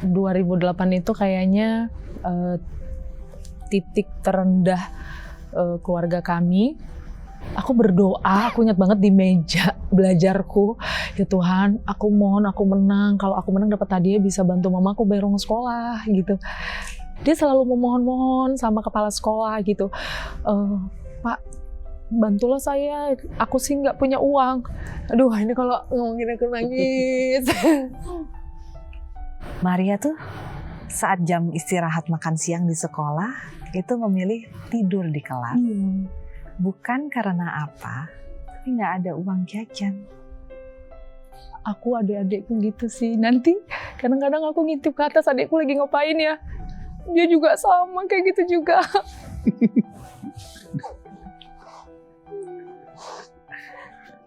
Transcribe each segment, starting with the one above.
2008 itu kayaknya titik terendah keluarga kami. Aku berdoa, aku ingat banget di meja belajarku, ya Tuhan, aku mohon aku menang. Kalau aku menang dapat hadiah bisa bantu mamaku bayar uang sekolah gitu. Dia selalu memohon-mohon sama kepala sekolah gitu, Pak, bantulah saya, aku sih nggak punya uang. Aduh, ini kalau ngomongin aku nangis. Maria tuh saat jam istirahat makan siang di sekolah itu memilih tidur di kelas. Bukan karena apa, tapi nggak ada uang jajan. Aku adik-adikku gitu sih. Nanti kadang-kadang aku ngintip ke atas, adikku lagi ngapain ya. Dia juga sama kayak gitu juga.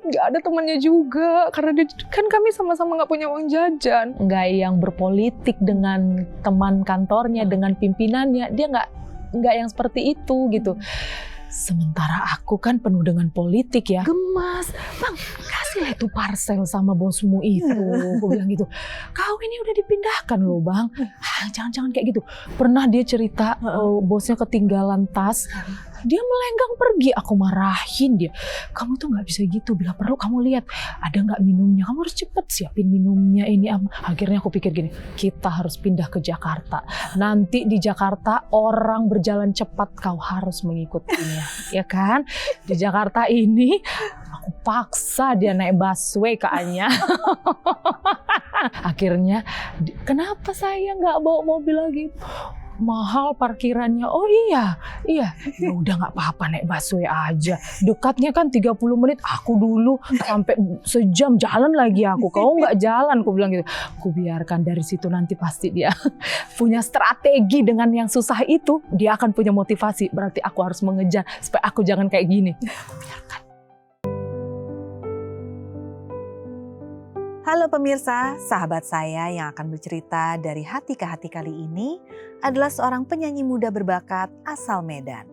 Nggak ada temannya juga, karena dia, kan kami sama-sama nggak punya uang jajan. Nggak yang berpolitik dengan teman kantornya, dengan pimpinannya, dia nggak yang seperti itu gitu. Sementara aku kan penuh dengan politik ya. Gemas, Bang, kasihlah itu parcel sama bosmu itu. Aku bilang gitu, kau ini udah dipindahkan loh Bang. Jangan-jangan kayak gitu. Pernah dia cerita bosnya ketinggalan tas. Dia melenggang pergi, aku marahin dia. Kamu tuh nggak bisa gitu, bila perlu kamu lihat ada nggak minumnya, kamu harus cepet siapin minumnya ini. Akhirnya aku pikir gini, kita harus pindah ke Jakarta. Nanti di Jakarta orang berjalan cepat, kau harus mengikutinya, ya kan? Di Jakarta ini aku paksa dia naik busway ke Anya. Akhirnya, kenapa saya nggak bawa mobil lagi? Mahal parkirannya. Oh iya, ya udah nggak apa-apa naik busway aja. Dekatnya kan 30 menit. Aku dulu sampai sejam jalan lagi aku. Kau nggak jalan, aku bilang gitu. Aku biarkan, dari situ nanti pasti dia punya strategi dengan yang susah itu. Dia akan punya motivasi. Berarti aku harus mengejar supaya aku jangan kayak gini. Biarkan. Halo pemirsa, sahabat saya yang akan bercerita dari hati ke hati kali ini adalah seorang penyanyi muda berbakat asal Medan.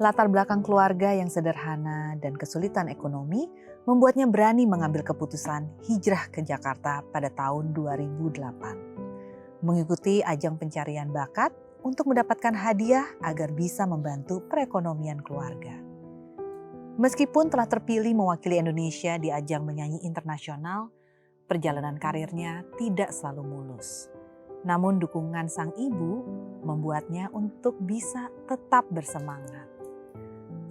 Latar belakang keluarga yang sederhana dan kesulitan ekonomi membuatnya berani mengambil keputusan hijrah ke Jakarta pada tahun 2008. Mengikuti ajang pencarian bakat untuk mendapatkan hadiah agar bisa membantu perekonomian keluarga. Meskipun telah terpilih mewakili Indonesia di ajang menyanyi internasional, perjalanan karirnya tidak selalu mulus. Namun dukungan sang ibu membuatnya untuk bisa tetap bersemangat.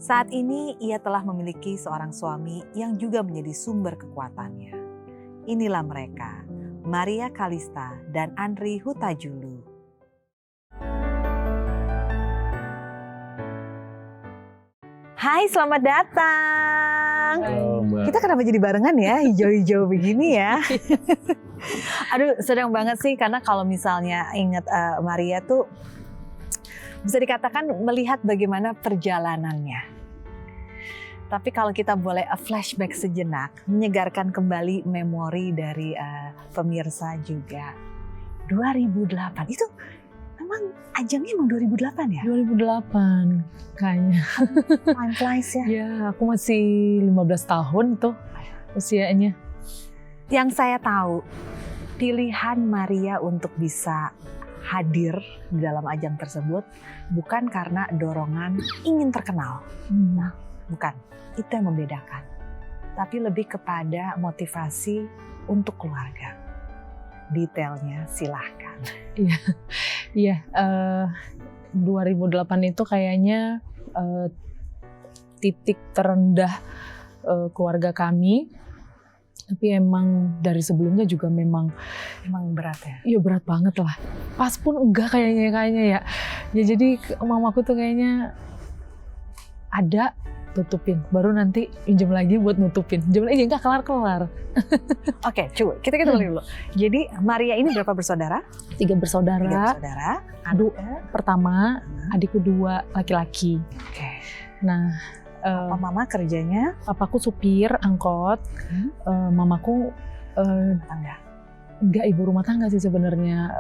Saat ini ia telah memiliki seorang suami yang juga menjadi sumber kekuatannya. Inilah mereka, Maria Kalista dan Andri Hutajulu. Hai, selamat datang. Kita kenapa jadi barengan ya, hijau-hijau begini ya? Aduh, sedang banget sih, karena kalau misalnya ingat Maria tuh bisa dikatakan melihat bagaimana perjalanannya. Tapi kalau kita boleh flashback sejenak, menyegarkan kembali memori dari pemirsa juga. 2008 itu memang ajangnya emang 2008 ya? 2008 kayaknya. Time flies ya? Ya, aku masih 15 tahun tuh usianya. Yang saya tahu, pilihan Maria untuk bisa hadir di dalam ajang tersebut bukan karena dorongan ingin terkenal. Nah, bukan. Itu yang membedakan. Tapi lebih kepada motivasi untuk keluarga. Detailnya silahkan. Iya, 2008 itu kayaknya titik terendah keluarga kami. Tapi emang dari sebelumnya juga memang berat ya? Iya, berat banget lah. Pas pun enggak kayaknya ya. Ya jadi mamaku tuh kayaknya ada tutupin, baru nanti pinjam lagi buat nutupin. Pinjam lagi enggak kelar-kelar. Oke, coba kita dulu. Jadi Maria ini berapa bersaudara? 3 bersaudara. 3 bersaudara. Aduh, pertama, adik kedua laki-laki. Oke. Nah, Papa mama kerjanya? Papaku supir angkot, mamaku tangga. Enggak ibu rumah tangga sih sebenarnya.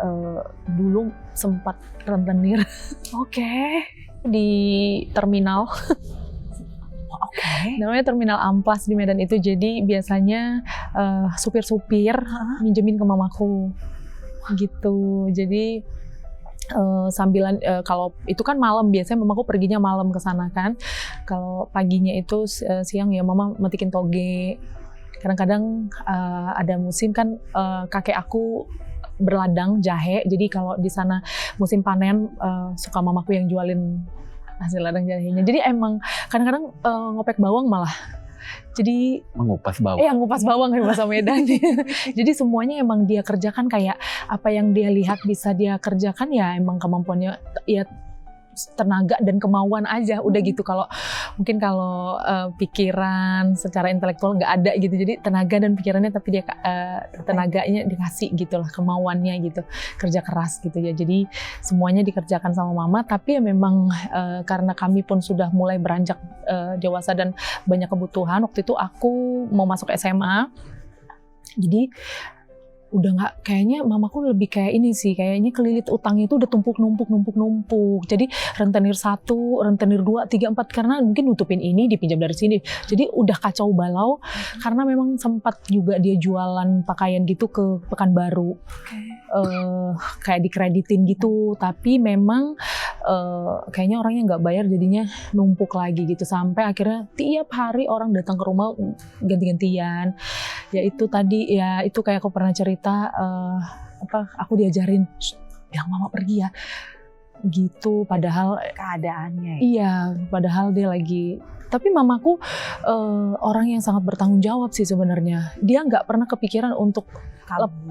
Dulu sempat rentenir. Oke. Di terminal. Oke. Namanya Terminal Amplas di Medan itu. Jadi biasanya supir-supir minjemin ke mamaku. gitu. Jadi sambilan kalau itu kan malam, biasanya mamaku perginya malam ke sana kan. Kalau paginya itu siang ya mama metikin toge. Kadang-kadang ada musim kan kakek aku berladang jahe. Jadi kalau di sana musim panen suka mamaku yang jualin hasil ladang jahenya. Jadi emang kadang-kadang ngopek bawang malah. Jadi mengupas bawang. Ngupas bawang kayak bahasa Medan. Jadi semuanya emang dia kerjakan, kayak apa yang dia lihat bisa dia kerjakan ya emang kemampuannya ya tenaga dan kemauan aja udah gitu. Kalau mungkin kalau pikiran secara intelektual nggak ada gitu, jadi tenaga dan pikirannya tapi dia tenaganya dikasih gitulah, kemauannya gitu, kerja keras gitu ya. Jadi semuanya dikerjakan sama mama, tapi ya memang karena kami pun sudah mulai beranjak dewasa dan banyak kebutuhan. Waktu itu aku mau masuk SMA, jadi udah nggak, kayaknya mamaku lebih kayak ini sih, kayaknya kelilit utangnya itu udah numpuk. Jadi rentenir 1, rentenir 2, 3, 4, karena mungkin nutupin ini dipinjam dari sini. Jadi udah kacau balau karena memang sempat juga dia jualan pakaian gitu ke Pekanbaru. Kayak dikreditin gitu, tapi memang kayaknya orangnya nggak bayar, jadinya numpuk lagi gitu, sampai akhirnya tiap hari orang datang ke rumah ganti-gantian. Ya itu tadi ya, itu kayak aku pernah cerita aku diajarin bilang mama pergi ya gitu, padahal keadaannya ya. Iya, padahal dia lagi. Tapi mamaku orang yang sangat bertanggung jawab sih sebenarnya. Dia nggak pernah kepikiran untuk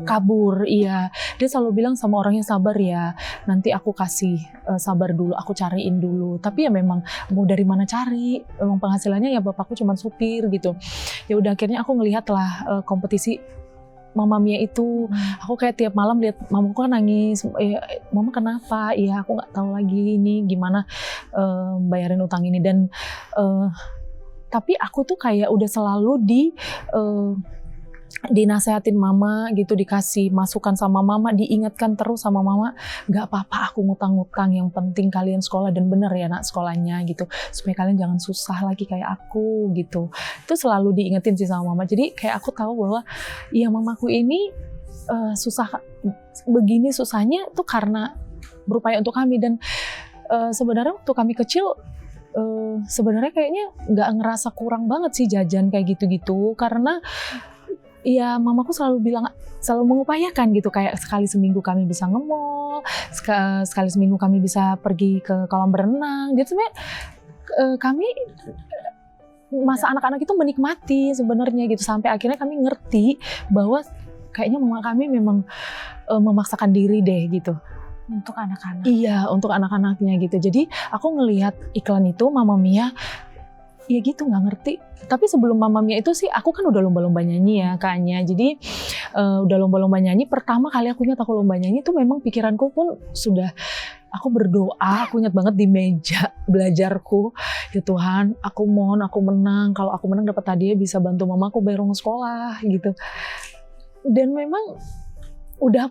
kabur. Iya, dia selalu bilang sama orangnya, sabar ya, nanti aku kasih, sabar dulu, aku cariin dulu. Tapi ya memang mau dari mana cari, memang penghasilannya ya bapakku cuma supir gitu. Ya udah akhirnya aku ngelihat lah kompetisi Mama Mia itu. Aku kayak tiap malam lihat mamaku kan nangis, mama kenapa? Iya aku nggak tahu lagi ini gimana bayarin utang ini. Dan tapi aku tuh kayak udah selalu dinasehatin mama gitu, dikasih masukan sama mama, diingatkan terus sama mama, nggak apa-apa aku ngutang-ngutang, yang penting kalian sekolah dan bener ya nak sekolahnya gitu, supaya kalian jangan susah lagi kayak aku gitu. Itu selalu diingetin sih sama mama. Jadi kayak aku tahu bahwa ya mamaku ini susah begini, susahnya tuh karena berupaya untuk kami. Dan sebenarnya waktu kami kecil sebenarnya kayaknya nggak ngerasa kurang banget sih jajan kayak gitu-gitu, karena ya mamaku selalu bilang, selalu mengupayakan gitu, kayak sekali seminggu kami bisa nge-mall, sekali seminggu kami bisa pergi ke kolam berenang. Jadi sebenarnya kami masa anak-anak itu menikmati sebenarnya gitu, sampai akhirnya kami ngerti bahwa kayaknya mama kami memang memaksakan diri deh gitu. Untuk anak-anak? Iya, untuk anak-anaknya gitu. Jadi aku ngelihat iklan itu Mama Mia, ya gitu nggak ngerti. Tapi sebelum Mama Mia itu sih aku kan udah lomba-lomba nyanyi ya kayaknya. Jadi udah lomba-lomba nyanyi. Pertama kali aku ingat aku lomba nyanyi itu memang pikiranku pun sudah, aku berdoa, aku ingat banget di meja belajarku, ya Tuhan aku mohon aku menang, kalau aku menang dapat hadiah bisa bantu mamaku bayar uang sekolah gitu. Dan memang udah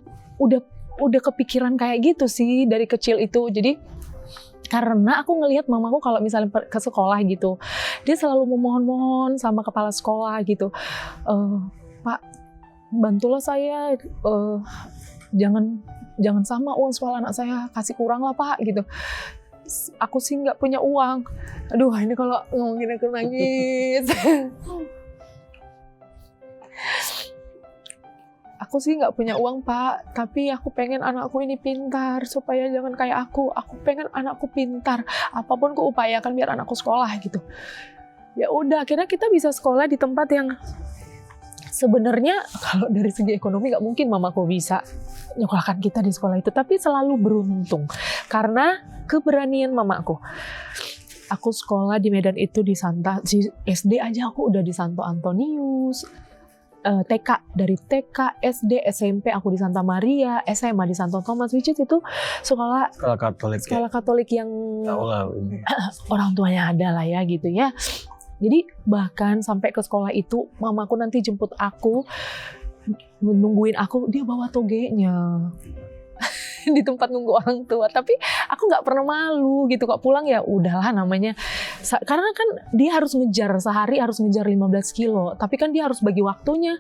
kepikiran kayak gitu sih dari kecil itu. Jadi karena aku ngelihat mamaku kalau misalnya ke sekolah gitu, dia selalu memohon-mohon sama kepala sekolah gitu, Pak bantulah saya, jangan sama uang sekolah anak saya, kasih kurang lah Pak gitu. Aku sih nggak punya uang. Aduh ini kalau ngomongin aku nangis. Aku sih nggak punya uang Pak, tapi aku pengen anakku ini pintar supaya jangan kayak aku. Aku pengen anakku pintar, apapun ku upayakan biar anakku sekolah gitu. Ya udah, akhirnya kita bisa sekolah di tempat yang sebenarnya kalau dari segi ekonomi nggak mungkin mamaku bisa nyekolahkan kita di sekolah itu, tapi selalu beruntung karena keberanian mamaku. Aku sekolah di Medan itu di SD aja aku udah di Santo Antonius. TK, dari TK, SD, SMP aku di Santa Maria, SMA di Santo Thomas, which is itu sekolah Katolik yang orang tuanya ada lah ya gitu ya. Jadi bahkan sampai ke sekolah itu mamaku nanti jemput aku, nungguin aku, dia bawa togenya di tempat nunggu orang tua. Tapi aku nggak pernah malu gitu kok, pulang ya udahlah namanya. Karena kan dia harus ngejar, sehari harus ngejar 15 kilo. Tapi kan dia harus bagi waktunya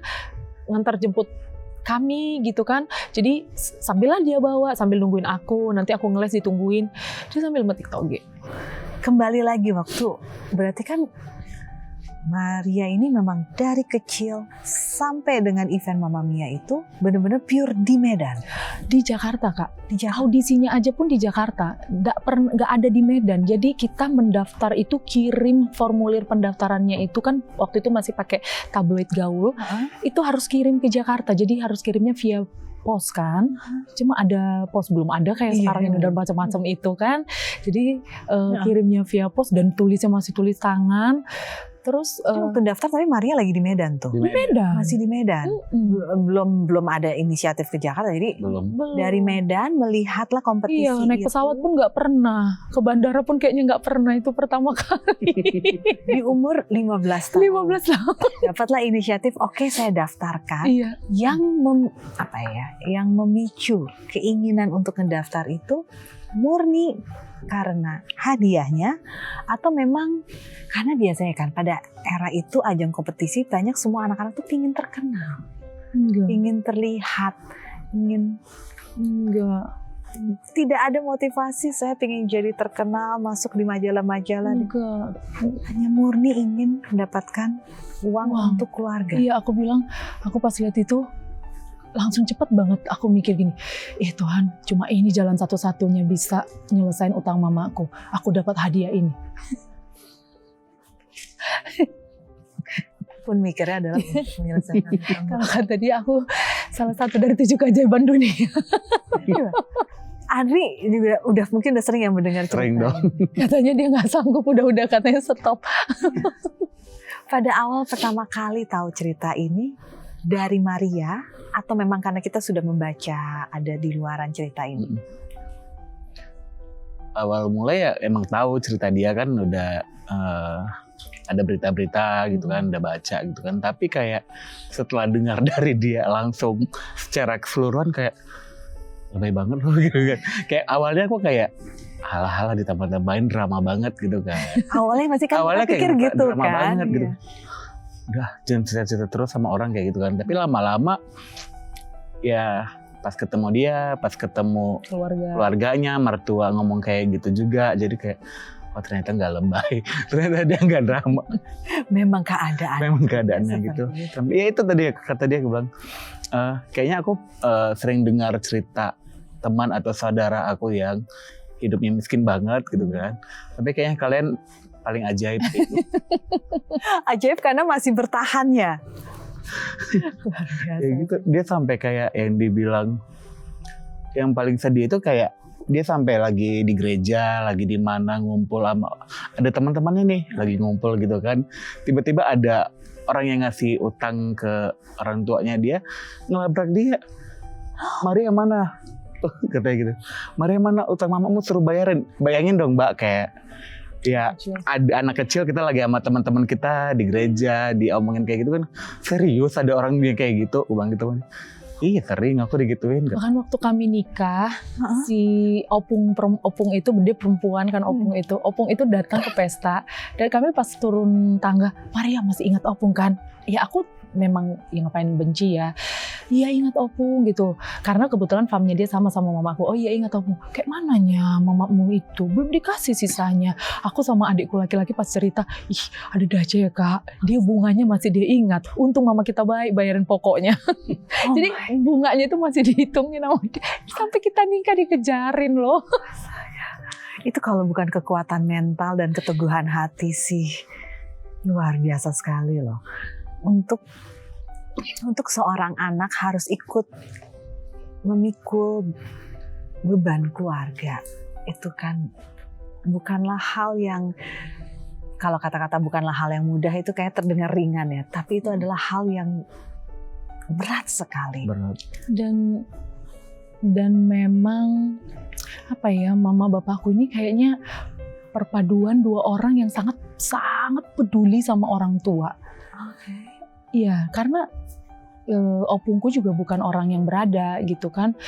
ngantar jemput kami gitu kan. Jadi sambillah dia bawa, sambil nungguin aku, nanti aku ngeles ditungguin, dia sambil metik toge. Kembali lagi waktu, berarti kan Maria ini memang dari kecil sampai dengan event Mamma Mia itu benar-benar pure di Medan. Di Jakarta Kak, audisinya aja pun di Jakarta, nggak ada di Medan. Jadi kita mendaftar itu kirim formulir pendaftarannya itu kan waktu itu masih pakai tabloid gaul, itu harus kirim ke Jakarta. Jadi harus kirimnya via pos kan, cuma ada pos belum ada kayak sekarang ini udah macam-macam itu kan. Jadi kirimnya via pos dan tulisnya masih tulis tangan. Terus waktu daftar tapi Maria lagi di Medan tuh. Di Medan. Masih di Medan. Belum ada inisiatif ke Jakarta. Jadi belum. Dari Medan melihatlah kompetisi. Iya, naik pesawat pun nggak pernah. Ke bandara pun kayaknya nggak pernah, itu pertama kali. Di umur 15 tahun. 15 tahun. Dapatlah inisiatif, oke saya daftarkan. Iya. Yang memicu keinginan untuk mendaftar itu murni karena hadiahnya atau memang karena biasanya kan pada era itu ajang kompetisi banyak semua anak-anak tuh pingin terkenal, pingin terlihat, enggak, tidak ada motivasi saya pingin jadi terkenal masuk di majalah-majalah, enggak, hanya murni ingin mendapatkan uang untuk keluarga. Iya, aku bilang, aku pas lihat itu langsung cepet banget aku mikir gini, Tuhan, cuma ini jalan satu-satunya bisa nyelesain utang mamaku. Aku dapat hadiah ini. Pun mikirnya adalah menyelesaikan utang. Kalau kata dia, aku salah satu dari 7 keajaiban dunia. Adri juga mungkin udah sering ya mendengar cerita. Sering dong. Katanya dia nggak sanggup, udah katanya stop. Pada awal pertama kali tahu cerita ini dari Maria atau memang karena kita sudah membaca ada di luaran cerita ini? Awal mulai ya emang tahu cerita dia kan udah ada berita-berita gitu kan, udah baca gitu kan. Tapi kayak setelah dengar dari dia langsung secara keseluruhan kayak lebih banget loh gitu kan. Kayak awalnya aku kayak halah-halah ditambah-tambahin drama banget gitu kan. Awalnya masih kan awalnya pikir kayak gitu drama kan. banget gitu. Udah jangan cerita-cerita terus sama orang kayak gitu kan. Tapi lama-lama ya pas ketemu dia, pas ketemu keluarganya, mertua ngomong kayak gitu juga. Jadi kayak oh ternyata nggak lebay, ternyata dia nggak drama. Memang keadaannya gitu. Tapi ya itu tadi kata dia, aku bilang kayaknya aku sering dengar cerita teman atau saudara aku yang hidupnya miskin banget gitu kan. Tapi kayaknya kalian paling ajaib gitu. Ajaib karena masih bertahan ya. Ya gitu, dia sampai kayak yang dibilang yang paling sedih itu kayak dia sampai lagi di gereja, lagi di mana ngumpul sama ada teman-temannya nih, lagi ngumpul gitu kan. Tiba-tiba ada orang yang ngasih utang ke orang tuanya dia, ngelabrak dia. Maria mana? Katanya gitu. Maria mana utang mamamu, suruh bayarin. Bayangin dong Mbak, kayak ya ada anak kecil, kita lagi sama teman-teman kita di gereja, diomongin kayak gitu kan. Serius ada orang yang kayak gitu, bang gitu kan. Iya sering aku digituin. Bahkan waktu kami nikah, si opung itu dia perempuan kan, opung itu datang ke pesta dan kami pas turun tangga, Maria masih ingat opung kan? Ya aku memang ya ngapain benci ya. Iya ingat opung gitu. Karena kebetulan famnya dia sama mamaku. Oh iya ingat opung. Kayak mananya mamamu itu? Belum dikasih sisanya. Aku sama adikku laki-laki pas cerita, ih ada aja ya kak. Dia bunganya masih dia ingat. Untung mama kita baik bayarin pokoknya. Jadi bunganya itu masih dihitungin sama dia. Sampai kita nikah dikejarin loh. Itu kalau bukan kekuatan mental dan keteguhan hati sih luar biasa sekali loh. Untuk seorang anak harus ikut memikul beban keluarga. Itu kan bukanlah hal yang, kalau kata-kata bukanlah hal yang mudah itu kayak terdengar ringan ya. Tapi itu adalah hal yang berat sekali. Berat. Dan memang apa ya, mama bapakku ini kayaknya perpaduan dua orang yang sangat peduli sama orang tua. Iya, karena opungku juga bukan orang yang berada gitu kan.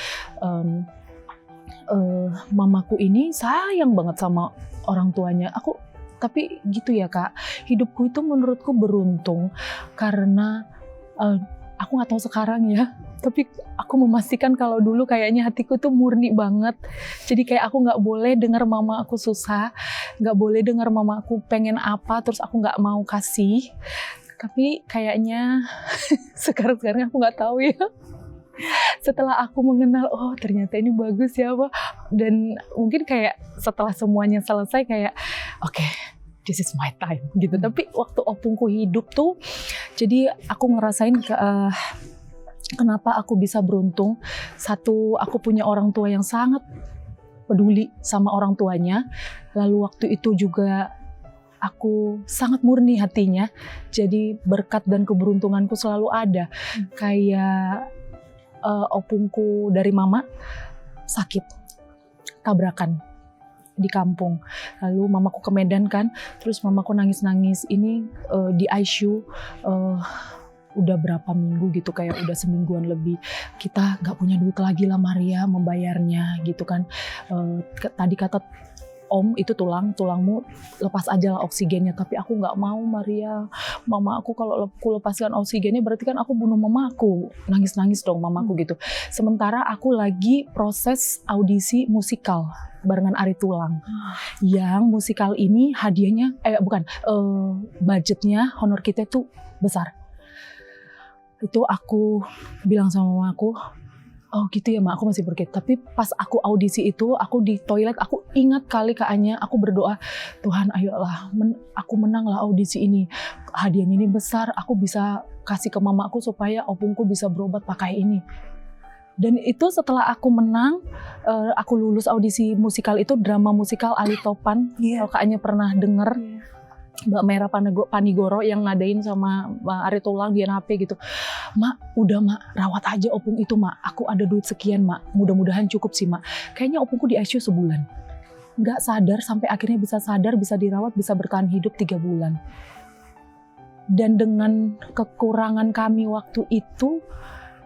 Mamaku ini sayang banget sama orang tuanya. Tapi gitu ya kak, hidupku itu menurutku beruntung karena aku nggak tahu sekarang ya, tapi aku memastikan kalau dulu kayaknya hatiku tuh murni banget. Jadi kayak aku nggak boleh dengar mama aku susah, nggak boleh dengar mama aku pengen apa, terus aku nggak mau kasih. Tapi kayaknya sekarang aku nggak tahu ya. Setelah aku mengenal, oh ternyata ini bagus ya Pak. Dan mungkin kayak setelah semuanya selesai kayak, oke, this is my time gitu. Tapi waktu opungku hidup tuh, jadi aku ngerasain kenapa aku bisa beruntung. Satu, aku punya orang tua yang sangat peduli sama orang tuanya. Lalu waktu itu juga aku sangat murni hatinya. Jadi berkat dan keberuntunganku selalu ada. Kayak opungku dari mama sakit, tabrakan di kampung. Lalu mamaku ke Medan kan, terus mamaku nangis-nangis. Ini di ICU udah berapa minggu gitu, kayak udah semingguan lebih. Kita nggak punya duit lagi lah Maria membayarnya gitu kan. Tadi kata Om, itu tulangmu lepas aja lah oksigennya. Tapi aku nggak mau Maria, mama aku kalau aku lepaskan oksigennya berarti kan aku bunuh mamaku. Nangis-nangis dong mamaku gitu. Sementara aku lagi proses audisi musikal barengan Ari Tulang. Yang musikal ini hadiahnya, budgetnya honor kita tuh besar. Itu aku bilang sama mamaku, oh gitu ya Mak, aku masih berkit. Tapi pas aku audisi itu, aku di toilet, aku ingat kali kayaknya aku berdoa, Tuhan ayolah, aku menang lah audisi ini. Hadiahnya ini besar, aku bisa kasih ke mamaku supaya opungku bisa berobat pakai ini. Dan itu setelah aku menang, aku lulus audisi musikal itu, drama musikal Ali Topan. Kalau kayaknya pernah denger. Mbak Mera Panigoro yang ngadain sama Mbak Ari Tulang di NHP gitu. Mak, udah Mak, rawat aja opung itu Mak. Aku ada duit sekian Mak, mudah-mudahan cukup sih Mak. Kayaknya opungku di ICU sebulan. Nggak sadar sampai akhirnya bisa sadar, bisa dirawat, bisa bertahan hidup 3 bulan. Dan dengan kekurangan kami waktu itu,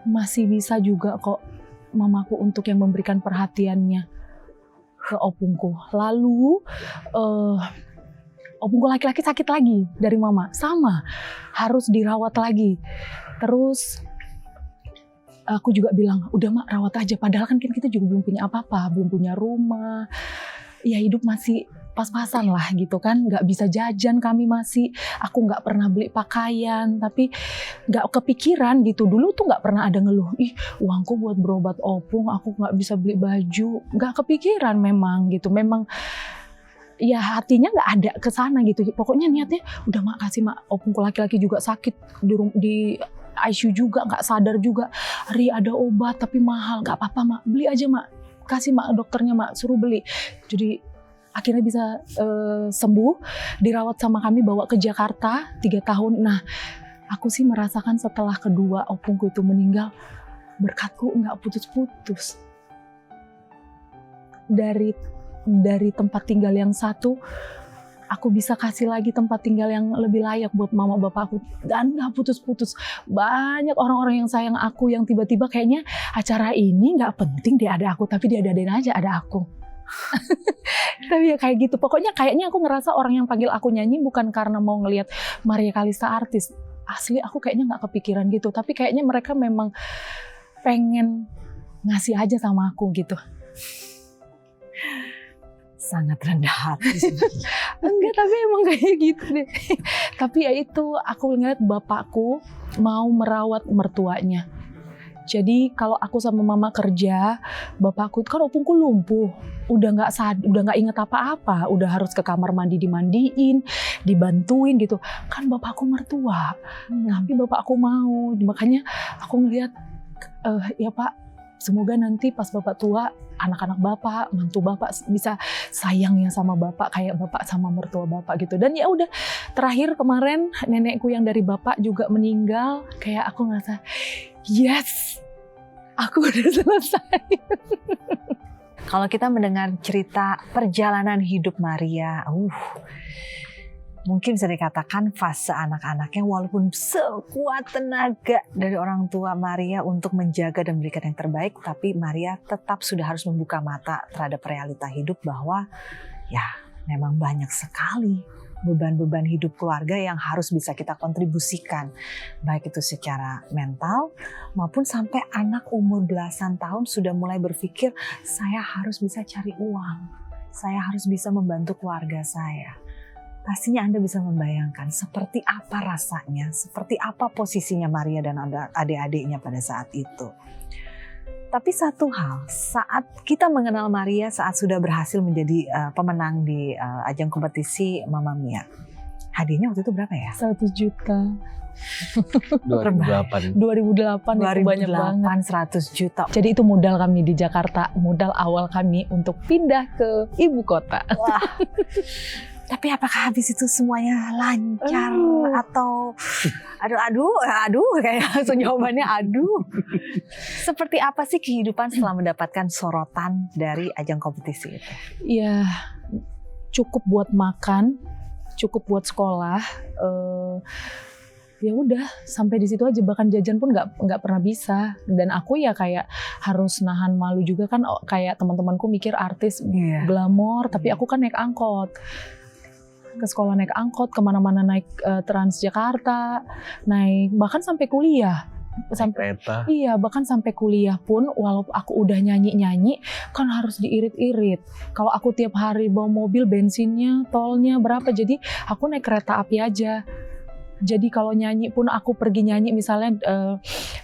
masih bisa juga kok mamaku untuk yang memberikan perhatiannya ke opungku. Lalu opungku laki-laki sakit lagi dari mama, sama harus dirawat lagi. Terus aku juga bilang, udah Mak rawat aja. Padahal kan kita juga belum punya apa-apa, belum punya rumah. Ya hidup masih pas-pasan lah gitu kan, nggak bisa jajan kami masih. Aku nggak pernah beli pakaian, tapi nggak kepikiran gitu. Dulu tuh nggak pernah ada ngeluh, ih uangku buat berobat opung, aku nggak bisa beli baju. Nggak kepikiran memang gitu, memang ya hatinya nggak ada ke sana gitu. Pokoknya niatnya udah Mak kasih Mak, opungku laki-laki juga sakit di ICU juga, nggak sadar juga. Ri ada obat tapi mahal, nggak apa-apa Mak, beli aja Mak, kasih Mak dokternya Mak, suruh beli. Jadi akhirnya bisa sembuh, dirawat sama kami, bawa ke Jakarta 3 tahun. Nah aku sih merasakan setelah kedua opungku itu meninggal, berkatku nggak putus-putus. Dari tempat tinggal yang satu, aku bisa kasih lagi tempat tinggal yang lebih layak buat mama bapakku, dan gak putus-putus. Banyak orang-orang yang sayang aku yang tiba-tiba kayaknya acara ini gak penting dia ada aku, tapi dia adain aja ada aku. Tapi ya kayak gitu, pokoknya kayaknya aku ngerasa orang yang panggil aku nyanyi bukan karena mau ngelihat Maria Kalista artis. Asli aku kayaknya gak kepikiran gitu, tapi kayaknya mereka memang pengen ngasih aja sama aku gitu. Sangat rendah hati. Enggak, tapi emang kayak gitu deh. Tapi ya itu, aku ngeliat bapakku mau merawat mertuanya. Jadi kalau aku sama mama kerja, bapakku kan opungku lumpuh, udah nggak inget apa-apa, udah harus ke kamar mandi dimandiin, dibantuin gitu. Kan bapakku mertua, tapi bapakku mau. Makanya aku ngeliat, ya Pak, semoga nanti pas Bapak tua, anak-anak Bapak, mantu Bapak bisa sayangnya sama Bapak kayak Bapak sama mertua Bapak gitu. Dan ya udah, terakhir kemarin nenekku yang dari Bapak juga meninggal, kayak aku ngerasa, yes, aku udah selesai. Kalau kita mendengar cerita perjalanan hidup Maria, mungkin bisa dikatakan fase anak-anaknya, walaupun sekuat tenaga dari orang tua Maria untuk menjaga dan memberikan yang terbaik, tapi Maria tetap sudah harus membuka mata terhadap realita hidup bahwa ya memang banyak sekali beban-beban hidup keluarga yang harus bisa kita kontribusikan, baik itu secara mental maupun sampai anak umur belasan tahun sudah mulai berpikir saya harus bisa cari uang, saya harus bisa membantu keluarga saya. Pastinya Anda bisa membayangkan seperti apa rasanya, seperti apa posisinya Maria dan adik-adiknya pada saat itu. Tapi satu hal, saat kita mengenal Maria saat sudah berhasil menjadi pemenang di ajang kompetisi Mamma Mia, hadiahnya waktu itu berapa ya? 100 juta. 2008. 2008 itu banyak banget. 100 juta. Jadi itu modal kami di Jakarta, modal awal kami untuk pindah ke ibu kota. Wah. Tapi apakah habis itu semuanya lancar atau aduh kayak langsung jawabannya aduh. Seperti apa sih kehidupan setelah mendapatkan sorotan dari ajang kompetisi itu? Ya cukup buat makan, cukup buat sekolah. Ya udah sampai di situ aja, bahkan jajan pun nggak pernah bisa. Dan aku ya kayak harus nahan malu juga kan, kayak teman-temanku mikir artis glamor, tapi aku kan naik angkot. Ke sekolah naik angkot, kemana-mana naik Transjakarta, naik bahkan sampai kuliah, sampai kereta. Iya, bahkan sampai kuliah pun walaupun aku udah nyanyi kan harus diirit-irit. Kalau aku tiap hari bawa mobil, bensinnya, tolnya berapa, jadi aku naik kereta api aja. Jadi kalau nyanyi pun aku pergi nyanyi misalnya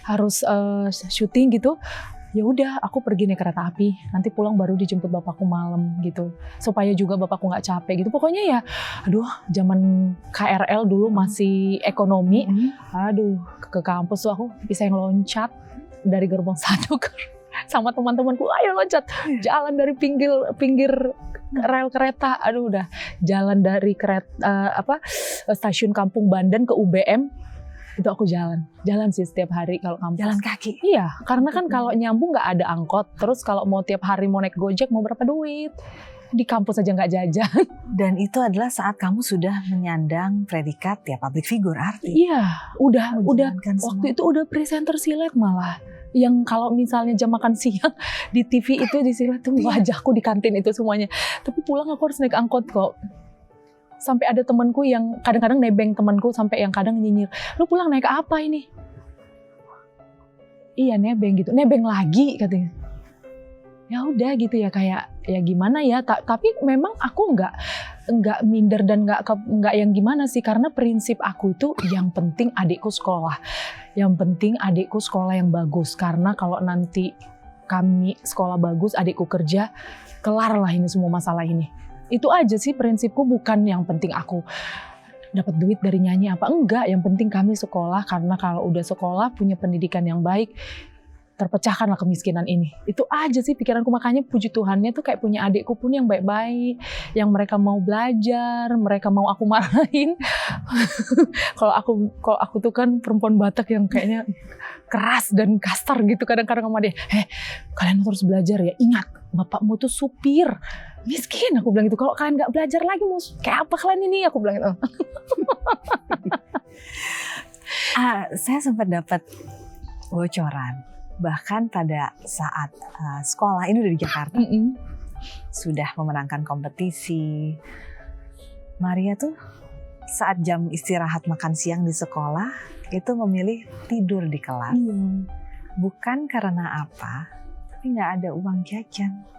harus syuting gitu, ya udah aku pergi naik kereta api, nanti pulang baru dijemput bapakku malam gitu, supaya juga bapakku nggak capek gitu. Pokoknya ya aduh, zaman KRL dulu masih ekonomi, aduh ke kampus tuh aku bisa yang loncat dari gerbang 1 sama teman-temanku, ayo loncat, jalan dari pinggir rel kereta, aduh udah jalan dari kereta stasiun Kampung Bandan ke UBM. Itu aku jalan sih setiap hari kalau kampus. Jalan kaki? Iya, karena kan kalau nyambung nggak ada angkot, terus kalau mau tiap hari mau naik Gojek mau berapa duit? Di kampus aja nggak jajan. Dan itu adalah saat kamu sudah menyandang predikat ya public figure artis. Iya, udah waktu itu udah presenter silet malah. Yang kalau misalnya jam makan siang di TV itu di silet tuh wajahku di kantin itu semuanya. Tapi pulang aku harus naik angkot kok. Sampai ada temanku yang kadang-kadang nebeng temanku, sampai yang kadang nyinyir, lu pulang naik apa ini? Iya nebeng gitu, nebeng lagi katanya. Ya udah gitu ya, kayak ya gimana ya. Tapi memang aku nggak minder dan nggak yang gimana sih, karena prinsip aku itu yang penting adikku sekolah, yang penting adikku sekolah yang bagus. Karena kalau nanti kami sekolah bagus, adikku kerja, kelar lah ini semua masalah ini. Itu aja sih prinsipku, bukan yang penting aku dapat duit dari nyanyi apa enggak, yang penting kami sekolah, karena kalau udah sekolah punya pendidikan yang baik, terpecahkanlah kemiskinan ini. Itu aja sih pikiranku, makanya puji Tuhannya tuh kayak punya adikku pun yang baik-baik, yang mereka mau belajar, mereka mau aku marahin. Kalau aku tuh kan perempuan Batak yang kayaknya keras dan kasar gitu kadang-kadang sama dia. Kalian harus belajar ya, ingat bapakmu tuh supir miskin, aku bilang gitu. Kalau kalian nggak belajar lagi mau kayak apa kalian ini, aku bilang gitu. Saya sempat dapat bocoran, bahkan pada saat sekolah ini dari Jakarta sudah memenangkan kompetisi, Maria tuh saat jam istirahat makan siang di sekolah itu memilih tidur di kelas. Bukan karena apa, tapi nggak ada uang jajan.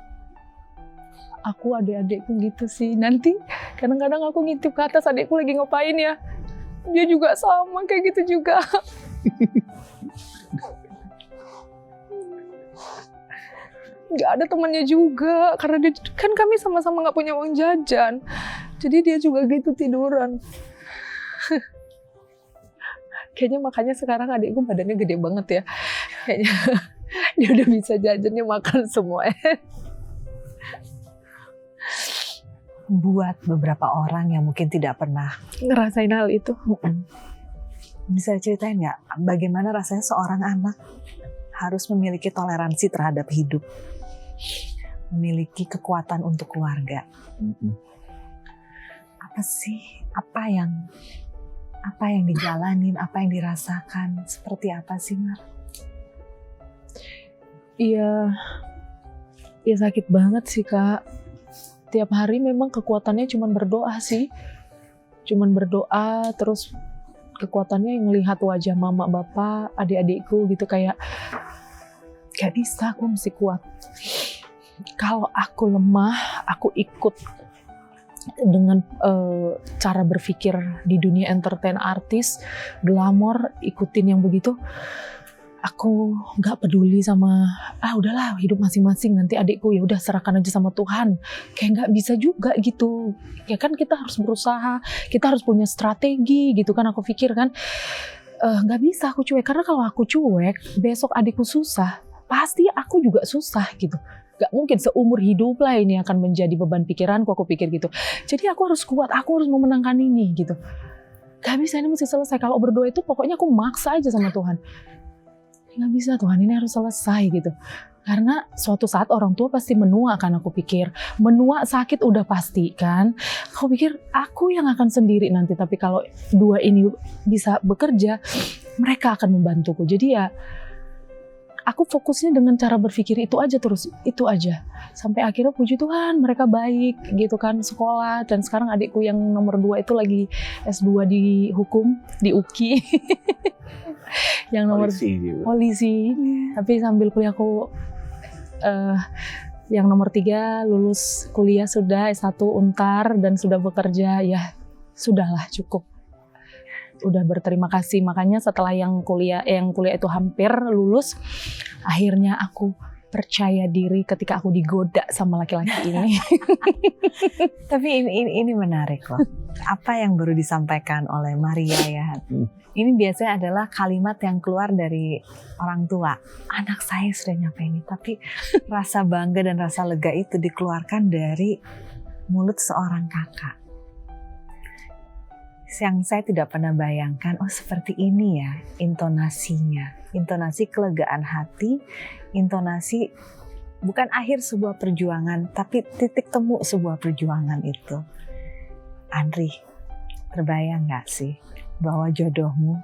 Aku adik-adikku gitu sih. Nanti kadang-kadang aku ngintip ke atas, adikku lagi ngapain ya. Dia juga sama kayak gitu juga. Gak ada temannya juga, karena dia kan kami sama-sama gak punya uang jajan. Jadi dia juga gitu tiduran. Kayaknya makanya sekarang adikku badannya gede banget ya. Kayaknya dia udah bisa jajannya makan semua. Buat beberapa orang yang mungkin tidak pernah ngerasain hal itu, bisa ceritain nggak bagaimana rasanya seorang anak harus memiliki toleransi terhadap hidup, memiliki kekuatan untuk keluarga? Apa sih, apa yang dijalanin, apa yang dirasakan, seperti apa sih, Mar? Iya sakit banget sih Kak. Tiap hari memang kekuatannya cuma berdoa sih. cuman berdoa, terus kekuatannya ngelihat wajah mama, bapak, adik-adikku gitu, kayak gak bisa, aku mesti kuat. Kalau aku lemah, aku ikut dengan cara berpikir di dunia entertain, artis, glamor, ikutin yang begitu, aku nggak peduli sama udahlah hidup masing-masing, nanti adikku ya udah serahkan aja sama Tuhan. Kayak nggak bisa juga gitu ya kan, kita harus berusaha, kita harus punya strategi gitu kan. Aku pikir kan nggak bisa aku cuek, karena kalau aku cuek besok adikku susah, pasti aku juga susah gitu. Gak mungkin seumur hidup lah ini akan menjadi beban pikiranku, aku pikir gitu. Jadi aku harus kuat, aku harus memenangkan ini gitu. Gak bisa, ini mesti selesai. Kalau berdoa itu pokoknya aku maksa aja sama Tuhan. Gak bisa Tuhan, ini harus selesai gitu. Karena suatu saat orang tua pasti menua kan, aku pikir. Menua sakit udah pasti kan. Aku pikir aku yang akan sendiri nanti. Tapi kalau dua ini bisa bekerja, mereka akan membantuku. Jadi ya aku fokusnya dengan cara berpikir itu aja terus, itu aja. Sampai akhirnya puji Tuhan mereka baik gitu kan, sekolah. Dan sekarang adikku yang nomor 2 itu lagi S2 di hukum, di UKI. Yang nomor polisi. Tapi sambil kuliahku yang nomor 3 lulus kuliah sudah S1 Untar dan sudah bekerja, ya sudahlah cukup. Udah berterima kasih. Makanya setelah yang kuliah itu hampir lulus, akhirnya aku percaya diri ketika aku digoda sama laki-laki ini. Tapi ini menarik loh. Apa yang baru disampaikan oleh Maria ya. Ini biasanya adalah kalimat yang keluar dari orang tua. Anak saya sudah nyampe ini. Tapi rasa bangga dan rasa lega itu dikeluarkan dari mulut seorang kakak. Yang saya tidak pernah bayangkan, oh seperti ini ya intonasinya. Intonasi kelegaan hati, intonasi bukan akhir sebuah perjuangan, tapi titik temu sebuah perjuangan itu. Andri, terbayang gak sih bahwa jodohmu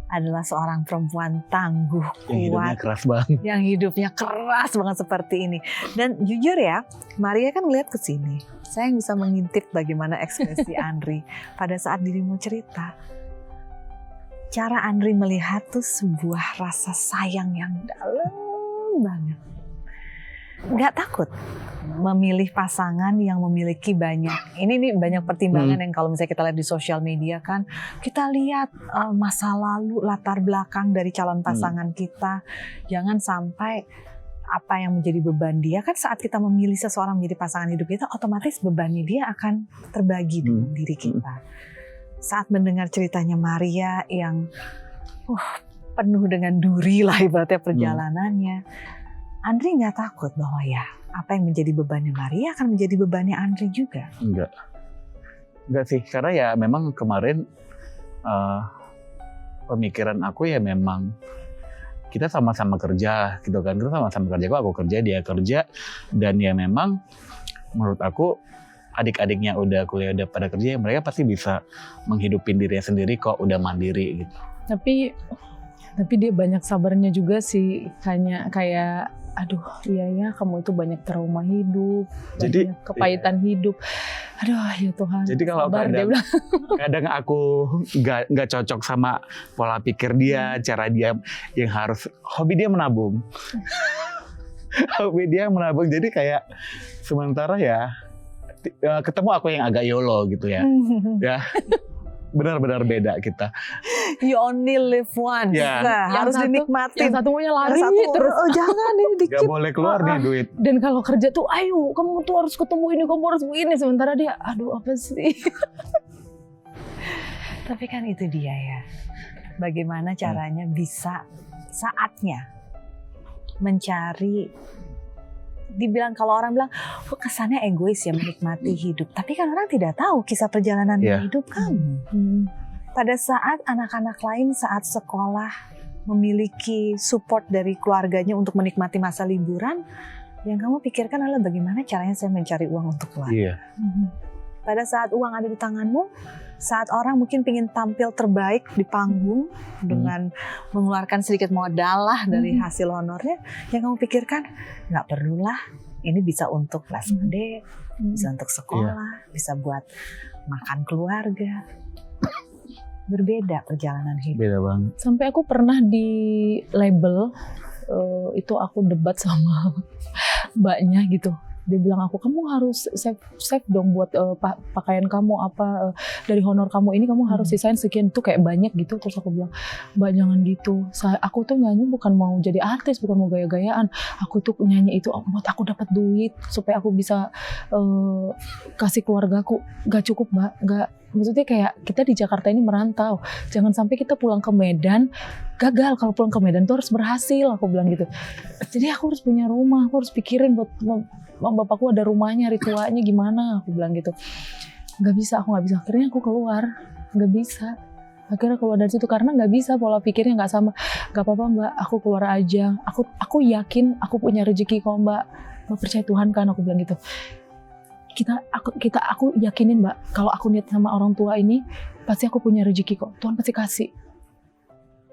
adalah seorang perempuan tangguh, kuat, yang hidupnya keras banget. Yang hidupnya keras banget seperti ini. Dan jujur ya, Maria kan ngeliat ke sini. Saya yang bisa mengintip bagaimana ekspresi Andri pada saat dirimu cerita. Cara Andri melihat tuh sebuah rasa sayang yang dalam banget. Gak takut memilih pasangan yang memiliki banyak. Ini nih banyak pertimbangan yang kalau misalnya kita lihat di sosial media kan, kita lihat masa lalu, latar belakang dari calon pasangan kita. Jangan sampai apa yang menjadi beban dia, kan saat kita memilih seseorang menjadi pasangan hidup kita, otomatis bebannya dia akan terbagi dengan diri kita. Saat mendengar ceritanya Maria yang penuh dengan duri lah ibaratnya perjalanannya, Andri nggak takut bahwa ya apa yang menjadi bebannya Maria akan menjadi bebannya Andri juga? Enggak sih, karena ya memang kemarin pemikiran aku ya memang kita sama-sama kerja gitu kan, kita sama-sama kerja, aku kerja, dia kerja, dan ya memang menurut aku adik-adiknya udah kuliah, udah pada kerja, mereka pasti bisa menghidupin dirinya sendiri kok, udah mandiri gitu. Tapi dia banyak sabarnya juga sih, kayak aduh iya ya, kamu itu banyak trauma hidup, jadi banyak kepahitan hidup. Aduh ya Tuhan. Jadi kalau kadang aku nggak cocok sama pola pikir dia, cara dia yang harus, hobi dia menabung. Hobi dia menabung, jadi kayak sementara ya ketemu aku yang agak YOLO gitu ya. Ya. Benar-benar beda kita. You only live once. Ya. Nah, harus dinikmatin. Yang satu maunya lari terus. Oh jangan, ini dikit. Gak boleh keluar nih duit. Dan kalau kerja tuh, ayo kamu tuh harus ketemu ini, kamu harus begini. Sementara dia, aduh apa sih. Tapi kan itu dia ya. Bagaimana caranya bisa saatnya mencari, dibilang kalau orang bilang, oh kesannya egois ya menikmati hidup. Tapi kan orang tidak tahu kisah perjalanan hidup kamu. Pada saat anak-anak lain saat sekolah memiliki support dari keluarganya untuk menikmati masa liburan, yang kamu pikirkan adalah bagaimana caranya saya mencari uang untuk keluarga. Pada saat uang ada di tanganmu, saat orang mungkin pengen tampil terbaik di panggung dengan mengeluarkan sedikit modal lah dari hasil honornya, yang kamu pikirkan nggak perlulah, Ini bisa untuk kelas adik, bisa untuk sekolah, bisa buat makan keluarga. Berbeda perjalanan hidup. Beda banget. Sampai aku pernah di label, itu aku debat sama mbaknya gitu. Dia bilang aku, kamu harus save dong buat pakaian kamu apa dari honor kamu ini kamu harus sisain sekian, tuh kayak banyak gitu. Terus aku bilang, mbak jangan gitu, aku tuh nyanyi bukan mau jadi artis, bukan mau gaya-gayaan, aku tuh nyanyi itu buat aku dapat duit supaya aku bisa kasih keluargaku. Gak cukup mbak, gak, maksudnya kayak kita di Jakarta ini merantau, jangan sampai kita pulang ke Medan gagal. Kalau pulang ke Medan tuh harus berhasil, aku bilang gitu. Jadi aku harus punya rumah, aku harus pikirin buat bapakku ada rumahnya, hari tuanya gimana, aku bilang gitu. Nggak bisa, aku nggak bisa. Akhirnya aku keluar, nggak bisa. Akhirnya keluar dari situ karena nggak bisa, pola pikirnya nggak sama. Nggak apa-apa mbak, aku keluar aja. Aku yakin aku punya rezeki kok mbak. Mbak percaya Tuhan kan, aku bilang gitu. Aku yakinin mbak, kalau aku niat sama orang tua ini, pasti aku punya rezeki kok. Tuhan pasti kasih.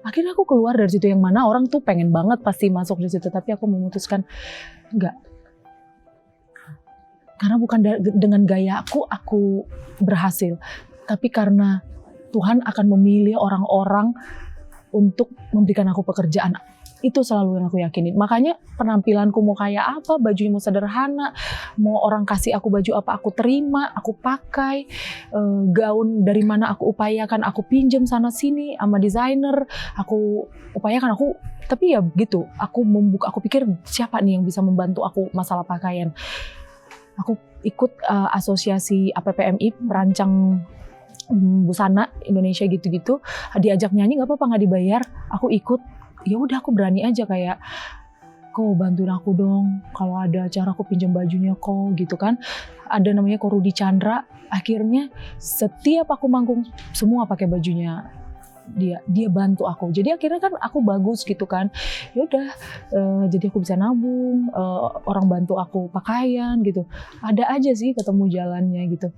Akhirnya aku keluar dari situ, yang mana orang tuh pengen banget pasti masuk di situ, tapi aku memutuskan enggak. Karena bukan dengan gaya aku berhasil, tapi karena Tuhan akan memilih orang-orang untuk memberikan aku pekerjaan. Itu selalu yang aku yakinin. Makanya penampilanku mau kayak apa, bajunya mau sederhana, mau orang kasih aku baju apa aku terima, aku pakai, gaun dari mana aku upayakan, aku pinjam sana sini sama desainer, aku upayakan tapi ya gitu, aku pikir siapa nih yang bisa membantu aku masalah pakaian. Aku ikut asosiasi APPMI merancang busana Indonesia gitu-gitu, diajak nyanyi nggak apa-apa, nggak dibayar, aku ikut. Ya udah aku berani aja kayak, kok bantuin aku dong, kalau ada acara aku pinjam bajunya kok gitu kan. Ada namanya Ko Rudi Chandra, akhirnya setiap aku manggung semua pakai bajunya dia bantu aku. Jadi akhirnya kan aku bagus gitu kan. Ya udah, jadi aku bisa nabung, orang bantu aku pakaian gitu. Ada aja sih ketemu jalannya gitu.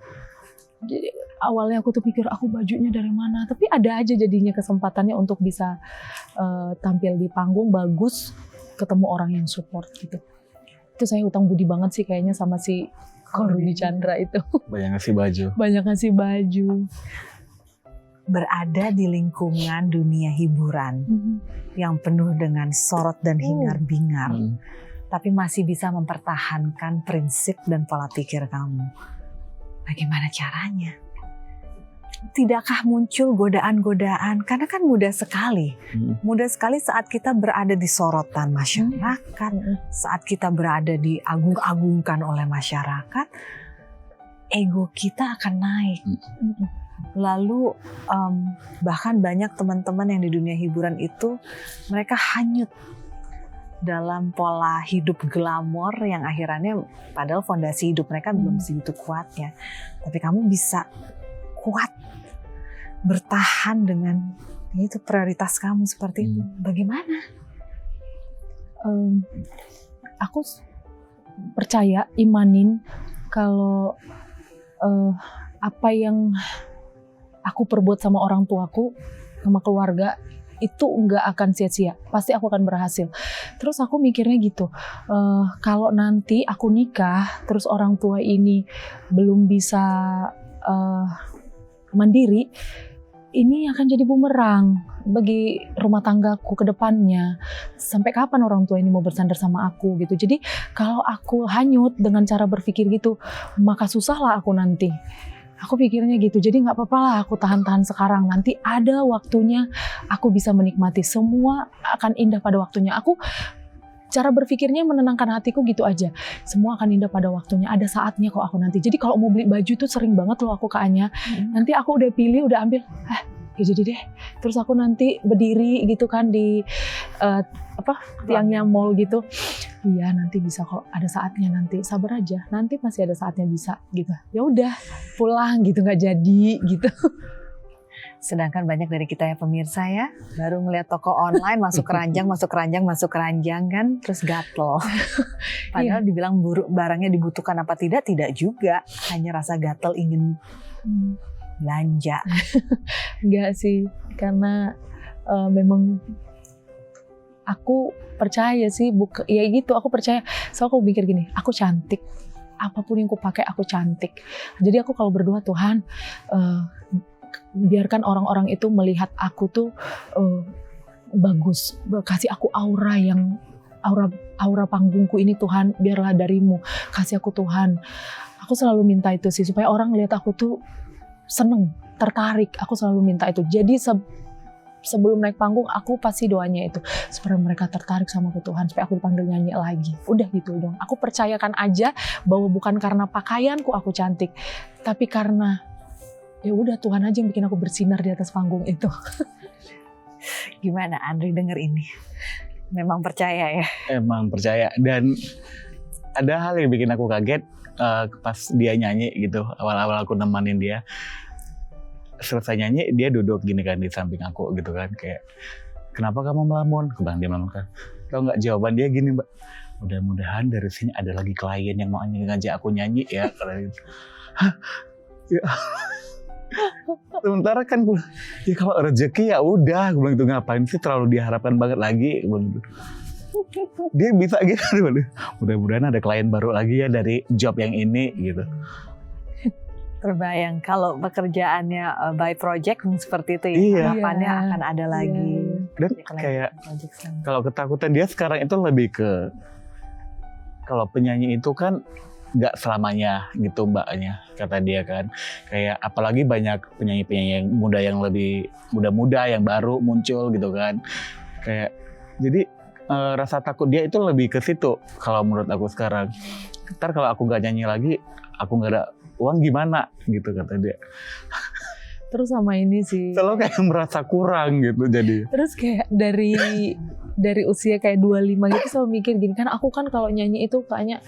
Jadi awalnya aku tuh pikir aku bajunya dari mana, tapi ada aja jadinya kesempatannya untuk bisa tampil di panggung bagus, ketemu orang yang support gitu. Itu saya hutang budi banget sih kayaknya sama si Ko Rudi Chandra itu. Banyak ngasih baju. Banyak ngasih baju. Berada di lingkungan dunia hiburan yang penuh dengan sorot dan hingar-bingar, tapi masih bisa mempertahankan prinsip dan pola pikir kamu. Bagaimana caranya? Tidakkah muncul godaan-godaan? Karena kan mudah sekali saat kita berada di sorotan masyarakat, saat kita berada di agung-agungkan oleh masyarakat, ego kita akan naik. Lalu bahkan banyak teman-teman yang di dunia hiburan itu mereka hanyut dalam pola hidup glamor yang akhirnya padahal fondasi hidup mereka belum segitu kuatnya. Tapi kamu bisa kuat bertahan dengan itu prioritas kamu seperti itu. Bagaimana? Aku percaya, imanin kalau apa yang aku perbuat sama orang tuaku, sama keluarga, itu nggak akan sia-sia, pasti aku akan berhasil. Terus aku mikirnya gitu, kalau nanti aku nikah, terus orang tua ini belum bisa mandiri, ini akan jadi bumerang bagi rumah tanggaku ke depannya. Sampai kapan orang tua ini mau bersandar sama aku gitu. Jadi kalau aku hanyut dengan cara berpikir gitu, maka susahlah aku nanti. Aku pikirnya gitu, jadi nggak apa-apa lah aku tahan-tahan sekarang. Nanti ada waktunya aku bisa menikmati, semua akan indah pada waktunya. Aku cara berpikirnya menenangkan hatiku gitu aja. Semua akan indah pada waktunya, ada saatnya kok aku nanti. Jadi kalau mau beli baju tuh sering banget loh aku ke Anya. Nanti aku udah pilih, udah ambil, ya jadi deh. Terus aku nanti berdiri gitu kan di tiangnya mall gitu. Iya nanti bisa kok, ada saatnya nanti, sabar aja, nanti masih ada saatnya bisa gitu. Ya udah pulang gitu, nggak jadi gitu. Sedangkan banyak dari kita ya pemirsa ya, baru ngeliat toko online masuk keranjang kan, terus gatel. Padahal dibilang barangnya dibutuhkan apa tidak juga, hanya rasa gatel ingin belanja. Enggak sih, karena memang aku percaya sih, ya gitu, aku percaya. So aku mikir gini, aku cantik, apapun yang aku pakai aku cantik. Jadi aku kalau berdoa, Tuhan, biarkan orang-orang itu melihat aku tuh bagus, kasih aku aura panggungku ini Tuhan, biarlah darimu, kasih aku Tuhan. Aku selalu minta itu sih, supaya orang lihat aku tuh seneng, tertarik. Aku selalu minta itu. Jadi sebelum naik panggung, aku pasti doanya itu supaya mereka tertarik sama aku Tuhan, supaya aku dipanggil nyanyi lagi. Udah gitu dong. Aku percayakan aja bahwa bukan karena pakaianku aku cantik, tapi karena ya udah Tuhan aja yang bikin aku bersinar di atas panggung itu. Gimana Andri denger ini? Memang percaya ya? Emang percaya. Dan ada hal yang bikin aku kaget pas dia nyanyi gitu. Awal-awal aku nemanin dia. Selesai nyanyi, dia duduk gini kan di samping aku gitu kan. Kayak, kenapa kamu melamun? Aku bilang dia melamun kan. Tau gak jawaban dia gini, Mbak? Mudah-mudahan dari sini ada lagi klien yang mau ngajak aku nyanyi ya. Karena itu. Hah? Ya. Sementara kan gue, ya kalau rezeki ya udah, gue bilang itu ngapain sih terlalu diharapkan banget lagi, gue bilang gitu. Dia bisa gitu, mudah-mudahan ada klien baru lagi ya dari job yang ini gitu. Terbayang kalau pekerjaannya by project seperti itu ya, Iya. harapannya akan ada lagi. Dan kayak kalau ketakutan dia sekarang itu lebih ke, kalau penyanyi itu kan nggak selamanya gitu mbaknya, kata dia kan. Kayak apalagi banyak penyanyi-penyanyi yang muda, yang lebih muda-muda, yang baru muncul gitu kan. Kayak jadi rasa takut dia itu lebih ke situ kalau menurut aku sekarang. Ntar kalau aku nggak nyanyi lagi, aku nggak ada uang gimana gitu, kata dia. Terus sama ini sih, Selalu kayak merasa kurang gitu jadi. terus kayak dari usia kayak 25 gitu selalu mikir gini kan, aku kan kalau nyanyi itu kayaknya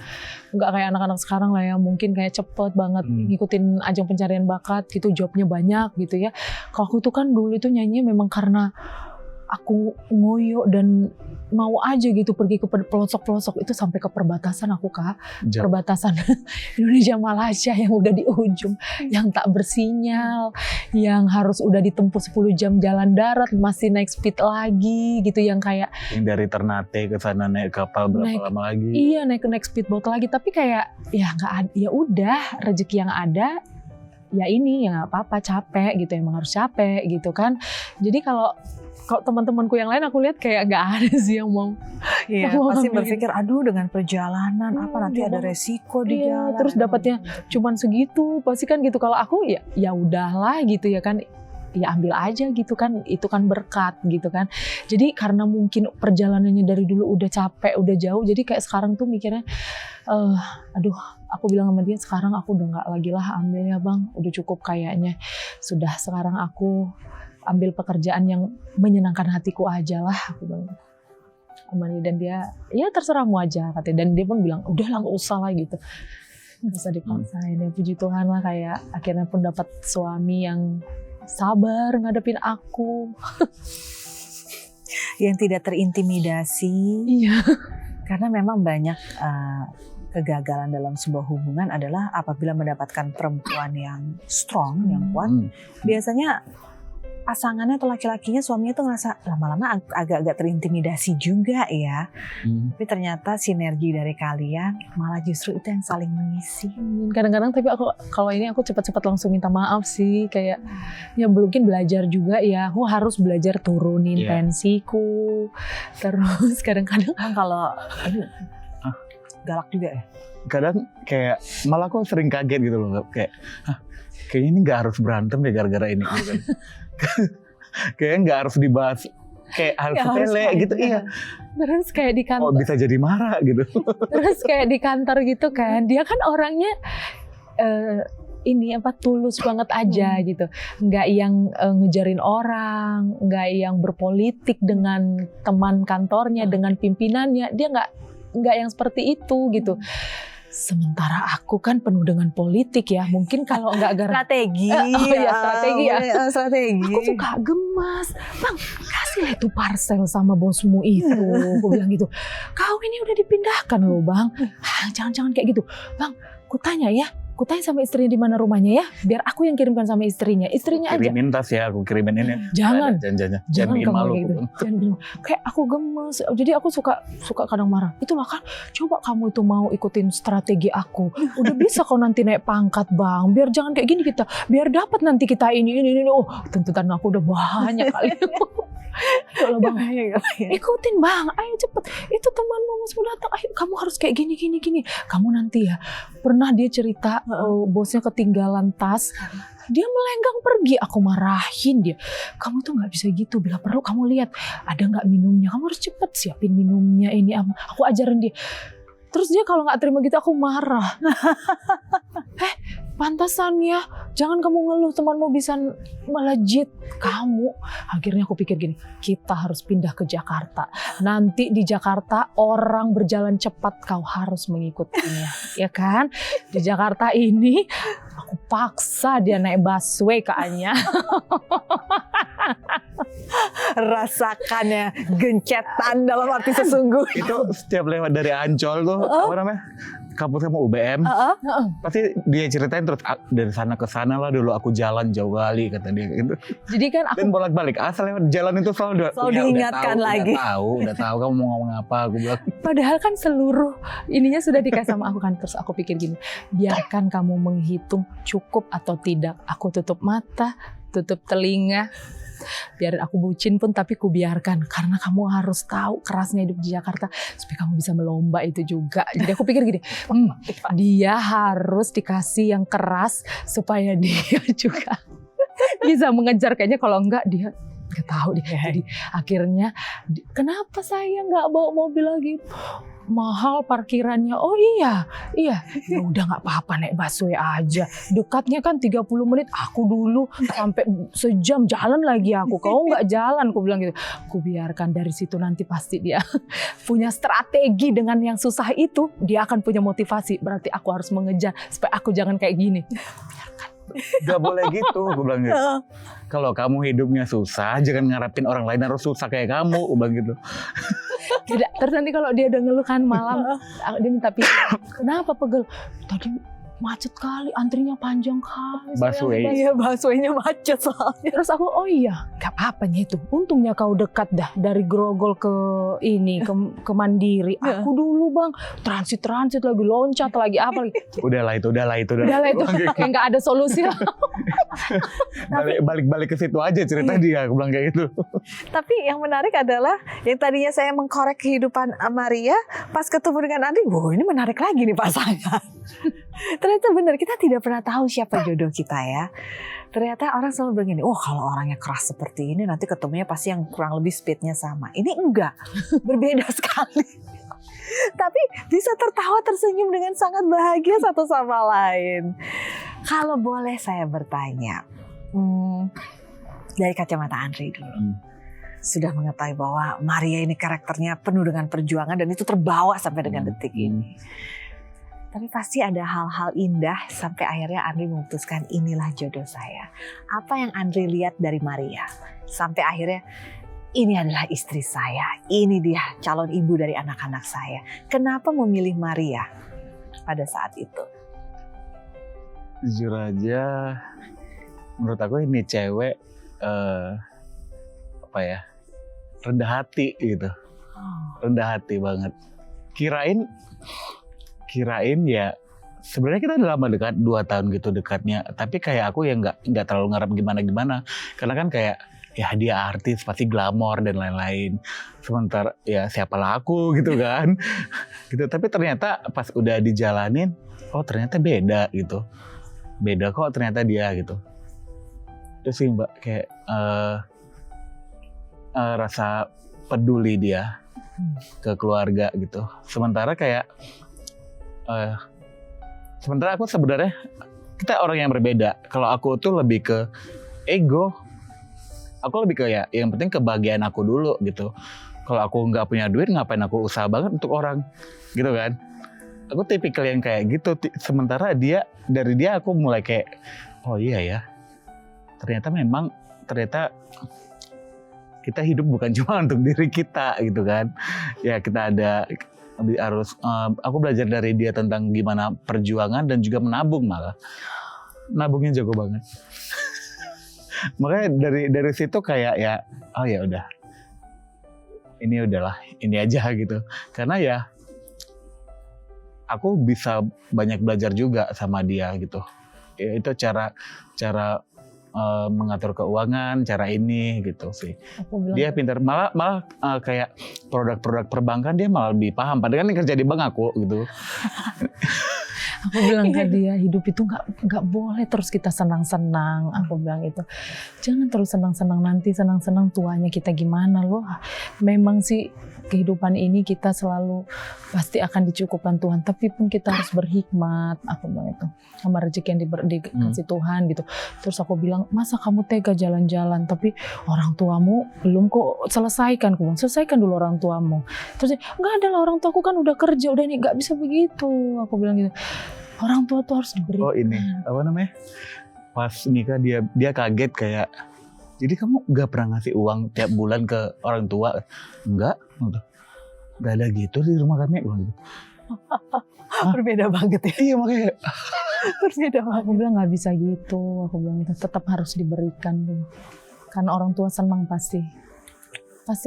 nggak kayak anak-anak sekarang lah ya, mungkin kayak cepet banget ngikutin ajang pencarian bakat gitu, jobnya banyak gitu ya. Kalau aku tuh kan dulu itu nyanyi memang karena aku ngoyo dan mau aja gitu pergi ke pelosok-pelosok itu, sampai ke perbatasan aku Kak. Perbatasan Indonesia Malaysia yang udah di ujung, yang tak bersinyal, yang harus udah ditempuh 10 jam jalan darat, masih naik speed lagi gitu, yang kayak Yang dari Ternate ke sana naik kapal berapa lama lagi? Iya, naik speedboat lagi, tapi kayak ya nggak, ya udah rezeki yang ada. Ya ini ya nggak apa-apa, capek gitu, emang harus capek gitu kan. Jadi kalau teman-temanku yang lain aku lihat kayak nggak ada sih yang mau. Iya, pasti berpikir aduh dengan perjalanan apa nanti ada resiko di jalan. Terus dapatnya cuman segitu, pasti kan gitu. Kalau aku ya udahlah gitu ya kan. Ya ambil aja gitu kan, itu kan berkat gitu kan. Jadi karena mungkin perjalanannya dari dulu udah capek, udah jauh, jadi kayak sekarang tuh mikirnya, aduh, aku bilang sama dia, sekarang aku udah nggak lagi lah ambil ya bang, udah cukup kayaknya. Sudah, sekarang aku ambil pekerjaan yang menyenangkan hatiku aja lah, aku bilang. Dan dia, ya terserahmu aja katanya. Dan dia pun bilang, udah lah nggak usah lah gitu. Nggak usah dipaksain. Ya puji Tuhan lah, kayak akhirnya pun dapat suami yang sabar ngadepin aku. Yang tidak terintimidasi. Iya. Karena memang banyak kegagalan dalam sebuah hubungan adalah apabila mendapatkan perempuan yang strong, yang kuat. Biasanya pasangannya atau laki-lakinya, suaminya tuh ngerasa lama-lama agak-agak terintimidasi juga ya. Tapi ternyata sinergi dari kalian malah justru itu yang saling mengisi. Kadang-kadang tapi aku kalau ini aku cepat-cepat langsung minta maaf sih, kayak ya mungkin belajar juga ya, aku harus belajar turunin tensiku. Terus kadang-kadang kalau ini galak juga ya. Kadang kayak malah aku sering kaget gitu loh, kayak kayaknya ini nggak harus berantem deh gara-gara ini gitu kan. Kayaknya nggak harus dibahas, kayak harus sepele gitu. Iya. Terus kayak di kantor, bisa jadi marah gitu. Terus kayak di kantor gitu kan, dia kan orangnya tulus banget aja gitu, nggak yang ngejarin orang, nggak yang berpolitik dengan teman kantornya, dengan pimpinannya, dia nggak yang seperti itu gitu. Sementara aku kan penuh dengan politik ya, mungkin kalau nggak strategi, strategi. Aku suka gemas, bang kasih lah itu parcel sama bosmu itu, aku bilang gitu. Kau ini udah dipindahkan loh bang, jangan-jangan kayak gitu, bang. Aku tanya ya, Ku tanya sama istrinya di mana rumahnya ya, biar aku yang kirimkan sama istrinya aja. Kirimin tas ya, aku kirimin ini. Jangan Jangan bikin kamu malu. kayak gitu. Jangan bikin malu. Kayak aku gemes. Jadi aku suka kadang marah. Itulah kan, coba kamu itu mau ikutin strategi aku. Udah bisa kau nanti naik pangkat bang. Biar jangan kayak gini kita. Biar dapat nanti kita ini. Oh, tuntutan aku udah banyak kali. Kalau bang, ikutin bang, ayo cepet. Itu temanmu mau datang. Ayo, kamu harus kayak gini. Kamu nanti ya. Pernah dia cerita bosnya ketinggalan tas. Dia melenggang pergi, aku marahin dia. Kamu tuh nggak bisa gitu. Bila perlu kamu lihat ada nggak minumnya. Kamu harus cepet siapin minumnya ini. Aku ajarin dia. Terus dia kalau nggak terima gitu aku marah. Pantasan ya. Jangan kamu ngeluh temanmu bisa melejit kamu. Akhirnya aku pikir gini, kita harus pindah ke Jakarta. Nanti di Jakarta orang berjalan cepat, kau harus mengikutinya, ya kan? Di Jakarta ini aku paksa dia naik busway ke Anya. Rasakan ya gencetan dalam arti sesungguhnya. Itu setiap lewat dari Ancol tuh, apa namanya? Kampus kamu UBM, pasti dia ceritain terus dari sana ke sana lah dulu aku jalan jauh kali kata dia gitu. Jadi kan aku Dan bolak-balik asal lewat jalan itu selalu diingatkan lagi. Udah tahu kamu mau ngomong apa, aku bilang. padahal kan seluruh ininya sudah dikasih sama aku kan. Terus aku pikir gini, biarkan kamu menghitung cukup atau tidak. Aku tutup mata, tutup telinga. Biar aku bucin pun tapi ku biarkan. Karena kamu harus tahu kerasnya hidup di Jakarta. Supaya kamu bisa melomba itu juga. Jadi aku pikir gini, dia harus dikasih yang keras. Supaya dia juga bisa mengejar. Kayaknya kalau enggak dia gak tahu deh. Jadi akhirnya, kenapa saya gak bawa mobil lagi? Mahal parkirannya. Oh iya. Ya udah nggak apa-apa naik busway aja. Dekatnya kan 30 menit. Aku dulu sampai sejam jalan lagi aku. Kau nggak jalan, aku bilang gitu. Aku biarkan dari situ nanti pasti dia punya strategi dengan yang susah itu. Dia akan punya motivasi. Berarti aku harus mengejar supaya aku jangan kayak gini. Gak boleh gitu, gue bilang gitu. Kalau kamu hidupnya susah, jangan ngarepin orang lain harus susah kayak kamu, gue bilang gitu. Tidak, terus nanti kalau dia udah ngeluh kan malam, dia minta pisah. Kenapa pegel? Tadi macet kali, antrinya panjang kali. Busway. Iya, busway-nya macet soalnya. Terus aku, oh iya, gak apa-apanya itu. Untungnya kau dekat dah dari Grogol ke ini, ke Mandiri. Aku dulu bang, transit lagi, loncat lagi, apa lagi. Udahlah itu. Kayak gak ada solusi lah. Balik ke situ aja cerita dia, aku bilang kayak gitu. Tapi yang menarik adalah yang tadinya saya mengkorek kehidupan Maria, pas ketemu dengan Andri, wow ini menarik lagi nih pasangan. Ternyata benar, kita tidak pernah tahu siapa jodoh kita ya. Ternyata orang selalu bilang gini, kalau orangnya keras seperti ini nanti ketemunya pasti yang kurang lebih speednya sama. Ini enggak, berbeda sekali. Tapi bisa tertawa tersenyum dengan sangat bahagia satu sama lain. Kalau boleh saya bertanya, dari kacamata Andri dulu. Sudah mengetahui bahwa Maria ini karakternya penuh dengan perjuangan dan itu terbawa sampai dengan detik ini. Tapi pasti ada hal-hal indah sampai akhirnya Andri memutuskan inilah jodoh saya. Apa yang Andri lihat dari Maria? Sampai akhirnya ini adalah istri saya. Ini dia calon ibu dari anak-anak saya. Kenapa memilih Maria pada saat itu? Jujur aja, menurut aku ini cewek rendah hati gitu. Rendah hati banget. Kirain ya sebenarnya kita udah lama dekat, 2 tahun gitu dekatnya, tapi kayak aku ya nggak terlalu ngarep gimana karena kan kayak ya dia artis pasti glamor dan lain-lain, sementara ya siapalah aku gitu kan. Gitu. Tapi ternyata pas udah dijalanin, ternyata beda gitu, beda kok ternyata dia gitu. Terus sih Mbak kayak rasa peduli dia ke keluarga gitu, sementara aku sebenarnya kita orang yang berbeda. Kalau aku tuh lebih ke ego, aku lebih ke ya yang penting kebahagiaan aku dulu gitu. Kalau aku nggak punya duit ngapain aku usaha banget untuk orang gitu kan. Aku tipikal yang kayak gitu. Sementara dari dia aku mulai kayak oh iya ya, ternyata kita hidup bukan cuma untuk diri kita gitu kan. Ya kita ada Aku belajar dari dia tentang gimana perjuangan dan juga menabung, malah nabungnya jago banget. Makanya dari situ kayak ya, oh ya udah, ini udahlah, ini aja gitu. Karena ya aku bisa banyak belajar juga sama dia gitu. Ya, itu cara mengatur keuangan, cara ini gitu sih. Dia pintar, malah kayak produk-produk perbankan dia malah lebih paham. Padahal kan yang kerja di bank aku gitu. Aku bilang ke dia, hidup itu nggak boleh terus kita senang-senang. Aku bilang itu, jangan terus senang-senang, nanti senang-senang tuanya kita gimana loh. Memang sih kehidupan ini kita selalu pasti akan dicukupkan Tuhan, tapi pun kita harus berhikmat. Aku bilang itu, sama rezeki yang dikasih Tuhan gitu. Terus aku bilang, masa kamu tega jalan-jalan, tapi orang tuamu belum kok selesaikan. Aku bilang, selesaikan dulu orang tuamu. Terus dia, nggak ada lah, orang tuaku kan udah kerja, udah ini nggak bisa begitu. Aku bilang gitu. Orang tua tuh harus diberikan. Oh ini, apa namanya? Pas nikah dia kaget kayak, jadi kamu gak pernah ngasih uang tiap bulan ke orang tua? Enggak, gak ada gitu di rumah kami. Gitu. Berbeda banget ya. Iya makanya. Berbeda banget. Aku bilang gak bisa gitu, aku bilang itu tetap harus diberikan. Karena orang tua senang pasti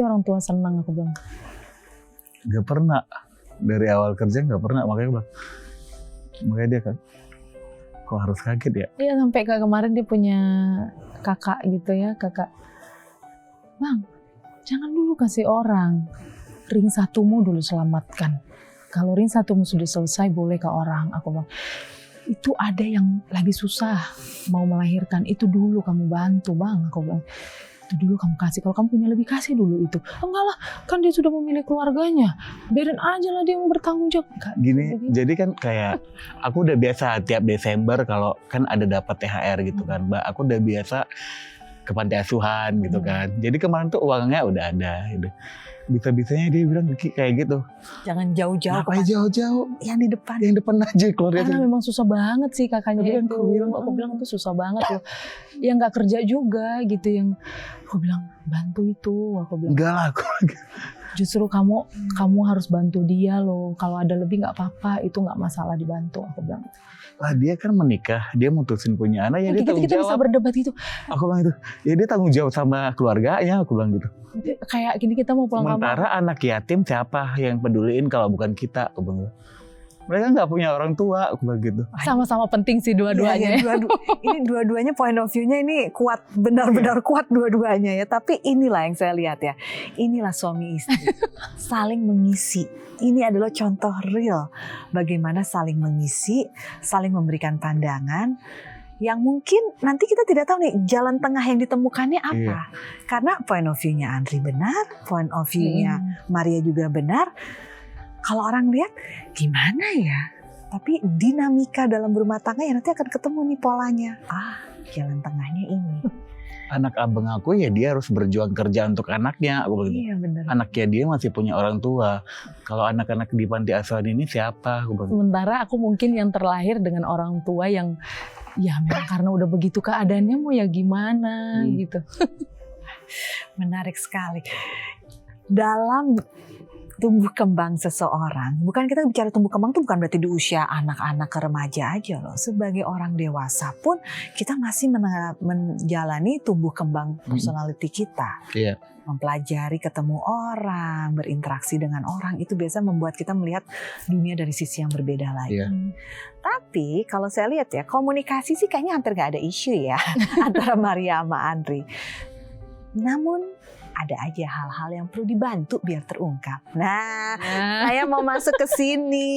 orang tua senang, aku bilang. Gak pernah, dari awal kerja gak pernah, makanya dia kan, kok harus kaget ya? Iya, sampai kemarin dia punya kakak gitu ya, kakak, bang, jangan dulu kasih orang, ring satumu dulu selamatkan. Kalau ring satumu sudah selesai, boleh ke orang. Aku bilang, itu ada yang lagi susah mau melahirkan, itu dulu kamu bantu bang. Aku bilang, itu dulu kamu kasih, kalau kamu punya lebih kasih dulu itu. Enggak lah, kan dia sudah memilih keluarganya, biarin aja lah dia yang bertanggung jawab. Gini, jadi kan kayak aku udah biasa tiap Desember kalau kan ada dapat THR gitu kan, Mbak, aku udah biasa ke panti asuhan gitu kan. Jadi kemarin tuh uangnya udah ada gitu. Bisa-bisanya dia bilang kayak gitu. Jangan jauh-jauh. Ngapain jauh-jauh? Yang di depan. Yang depan aja keluarga. Karena memang susah banget sih kakaknya itu. Aku bilang itu susah banget loh. Yang nggak kerja juga gitu, yang aku bilang bantu itu. Aku bilang enggak lah aku. Justru kamu harus bantu dia loh. Kalau ada lebih nggak apa-apa, itu nggak masalah dibantu. Aku bilang. Lah dia kan menikah, dia mutusin punya anak ya dia tanggung kita jawab. Bisa berdebat itu. Aku bilang itu, ya dia tanggung jawab sama keluarganya, aku bilang gitu. Kayak gini kita mau pulang kampung. Sementara anak yatim siapa yang peduliin kalau bukan kita, aku bilang. Mereka nggak punya orang tua, aku bilang gitu. Sama-sama penting sih dua-duanya. Ya, ini dua-duanya point of view-nya ini kuat, benar-benar kuat dua-duanya ya. Tapi inilah yang saya lihat ya, inilah suami istri saling mengisi. Ini adalah contoh real bagaimana saling mengisi, saling memberikan pandangan yang mungkin nanti kita tidak tahu nih jalan tengah yang ditemukannya apa. Iya. Karena point of view-nya Andri benar, point of view-nya Maria juga benar. Kalau orang lihat gimana ya? Tapi dinamika dalam berumah tangga ya nanti akan ketemu nih polanya. Jalan tengahnya ini. Anak abang aku ya dia harus berjuang kerja untuk anaknya. Aku bilang, iya benar. Anaknya dia masih punya orang tua. Kalau anak-anak di panti asuhan ini siapa? Sementara aku mungkin yang terlahir dengan orang tua yang ya memang karena udah begitu keadaannya mau ya gimana gitu. Menarik sekali. Dalam tumbuh kembang seseorang, bukan kita bicara tumbuh kembang itu bukan berarti di usia anak-anak ke remaja aja loh. Sebagai orang dewasa pun kita masih menjalani tumbuh kembang personality kita. Iya. Mempelajari ketemu orang, berinteraksi dengan orang, itu biasa membuat kita melihat dunia dari sisi yang berbeda lagi. Iya. Tapi kalau saya lihat ya, komunikasi sih kayaknya hampir gak ada isu ya antara Maria sama Andri. Namun ada aja hal-hal yang perlu dibantu biar terungkap. Nah, saya mau masuk ke sini.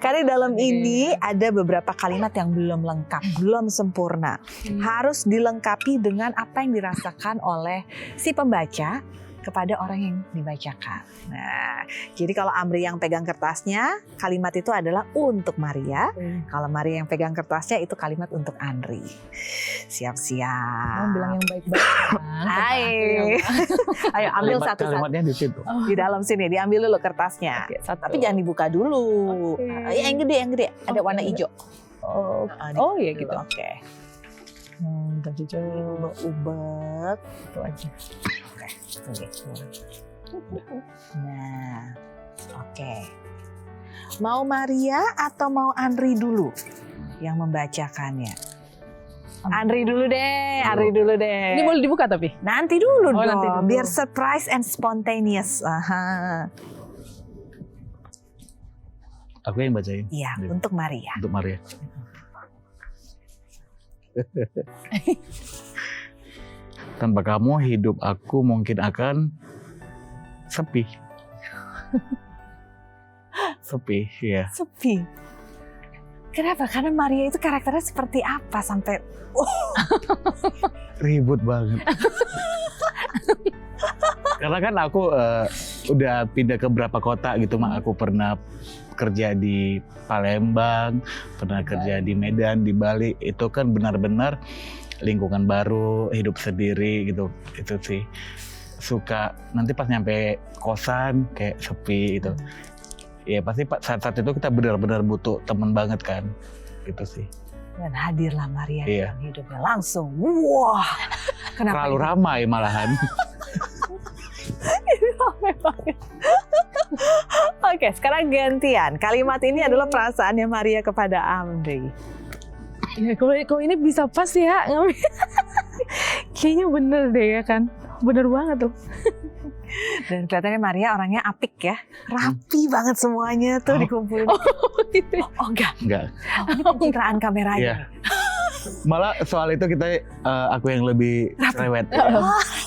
Karena dalam ini ada beberapa kalimat yang belum lengkap, belum sempurna. Harus dilengkapi dengan apa yang dirasakan oleh si pembaca kepada orang yang dibacakan. Nah, jadi kalau Amri yang pegang kertasnya, kalimat itu adalah untuk Maria. Kalau Maria yang pegang kertasnya, itu kalimat untuk Andri. Siap-siap. Bilang yang baik-baik. Ayo ambil satu-satu. Kalimatnya di situ. Di dalam sini, diambil dulu kertasnya. Tapi jangan dibuka dulu. Yang gede. Ada warna hijau. Oh iya gitu. Oke. Ubek. Itu aja. Oke. Nah, Oke. Mau Maria atau mau Andri dulu yang membacakannya? Andri dulu deh, Ini boleh dibuka tapi? Nanti dulu dong, nanti dulu. biar surprise and spontaneous. Aha. Aku yang bacain. Iya, Iya. untuk Maria. Untuk Maria. Tanpa kamu hidup aku mungkin akan sepi. Sepi, ya. Sepi. Kenapa? Karena Maria itu karakternya seperti apa sampai Ribut banget. Karena kan aku udah pindah ke beberapa kota gitu, Mak. Aku pernah kerja di Palembang, pernah kerja di Medan, di Bali. Itu kan benar-benar lingkungan baru, hidup sendiri gitu. Itu sih suka nanti pas nyampe kosan kayak sepi gitu. Ya pasti saat-saat itu kita benar-benar butuh teman banget kan. Gitu sih. dan hadirlah Maria Iya. dalam hidupnya langsung. Wah, kenapa Terlalu ini? ramai malahan. Ramai banget. Oke, sekarang gantian. Kalimat ini adalah perasaannya Maria kepada Andri. Ya kalau ini bisa pas ya. Kayaknya bener deh ya kan. Bener banget tuh. Dan kelihatannya Maria orangnya apik ya. Rapi banget semuanya tuh dikumpulin. Gitu. Oh enggak. Enggak. Oh, ini pencitraan kameranya. Iya. Malah soal itu kita aku yang lebih cerewet.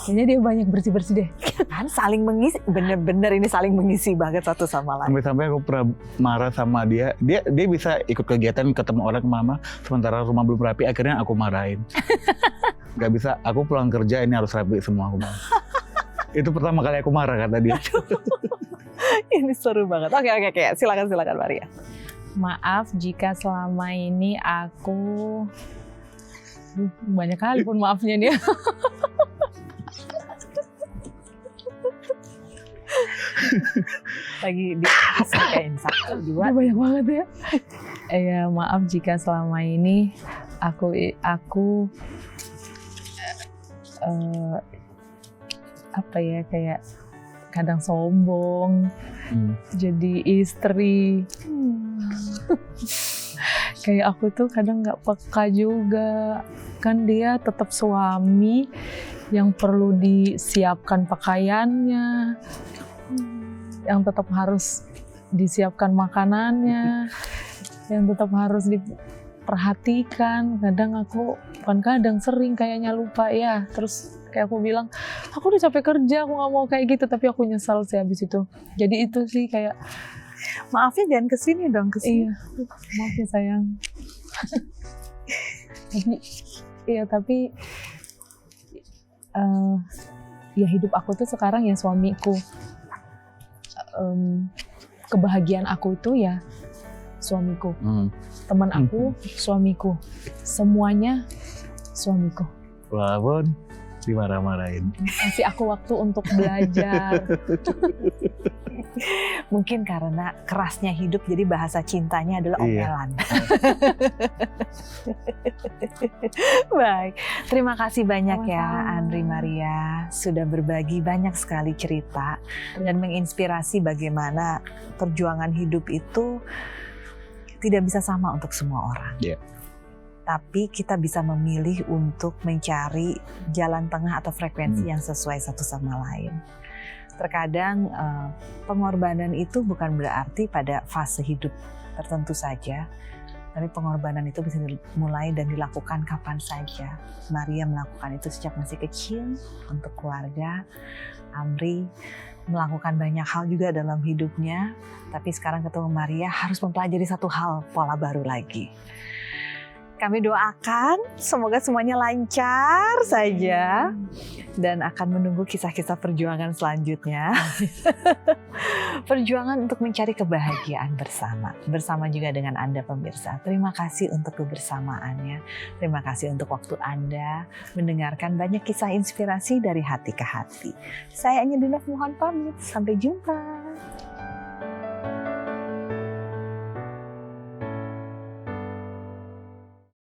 Kayaknya dia banyak bersih-bersih deh. Kan saling mengisi, bener-bener ini saling mengisi banget satu sama lain. Sampai-sampai aku pernah marah sama dia. Dia bisa ikut kegiatan, ketemu orang mama, sementara rumah belum rapi, akhirnya aku marahin. Gak bisa, aku pulang kerja ini harus rapi semua aku bilang. Itu pertama kali aku marah kata dia. Ini seru banget. Oke, silakan Maria. Maaf jika selama ini aku banyak kali pun maafnya dia. Lagi diselikain 1, 2. Banyak banget ya. Ya maaf jika selama ini aku apa ya, kayak kadang sombong, jadi istri. Kayak aku tuh kadang nggak peka juga, kan dia tetap suami yang perlu disiapkan pakaiannya, yang tetap harus disiapkan makanannya, yang tetap harus diperhatikan. Kadang aku, bukan kadang, sering kayaknya lupa ya. Terus kayak aku bilang, aku udah capek kerja, aku nggak mau kayak gitu, tapi aku nyesal sih habis itu. Jadi itu sih kayak, Maafnya jangan kesini dong, kesini. iya, maaf ya sayang. tapi ya hidup aku tuh sekarang ya suamiku. Kebahagiaan aku itu ya suamiku. Teman aku suamiku. Semuanya suamiku. Walaupun dimarah-marahin. Kasih aku waktu untuk belajar. Mungkin karena kerasnya hidup, jadi bahasa cintanya adalah omelan. Baik, terima kasih banyak ya Andri Maria, sudah berbagi banyak sekali cerita dan menginspirasi bagaimana perjuangan hidup itu tidak bisa sama untuk semua orang. Yeah. Tapi kita bisa memilih untuk mencari jalan tengah atau frekuensi yang sesuai satu sama lain. Terkadang pengorbanan itu bukan berarti pada fase hidup tertentu saja, tapi pengorbanan itu bisa dimulai dan dilakukan kapan saja. Maria melakukan itu sejak masih kecil untuk keluarga. Andri melakukan banyak hal juga dalam hidupnya, tapi sekarang ketemu Maria harus mempelajari satu hal, pola baru lagi. Kami doakan semoga semuanya lancar saja dan akan menunggu kisah-kisah perjuangan selanjutnya. Perjuangan untuk mencari kebahagiaan bersama juga dengan Anda pemirsa. Terima kasih untuk kebersamaannya. Terima kasih untuk waktu Anda mendengarkan banyak kisah inspirasi dari hati ke hati. Saya Anya Dinov mohon pamit. Sampai jumpa.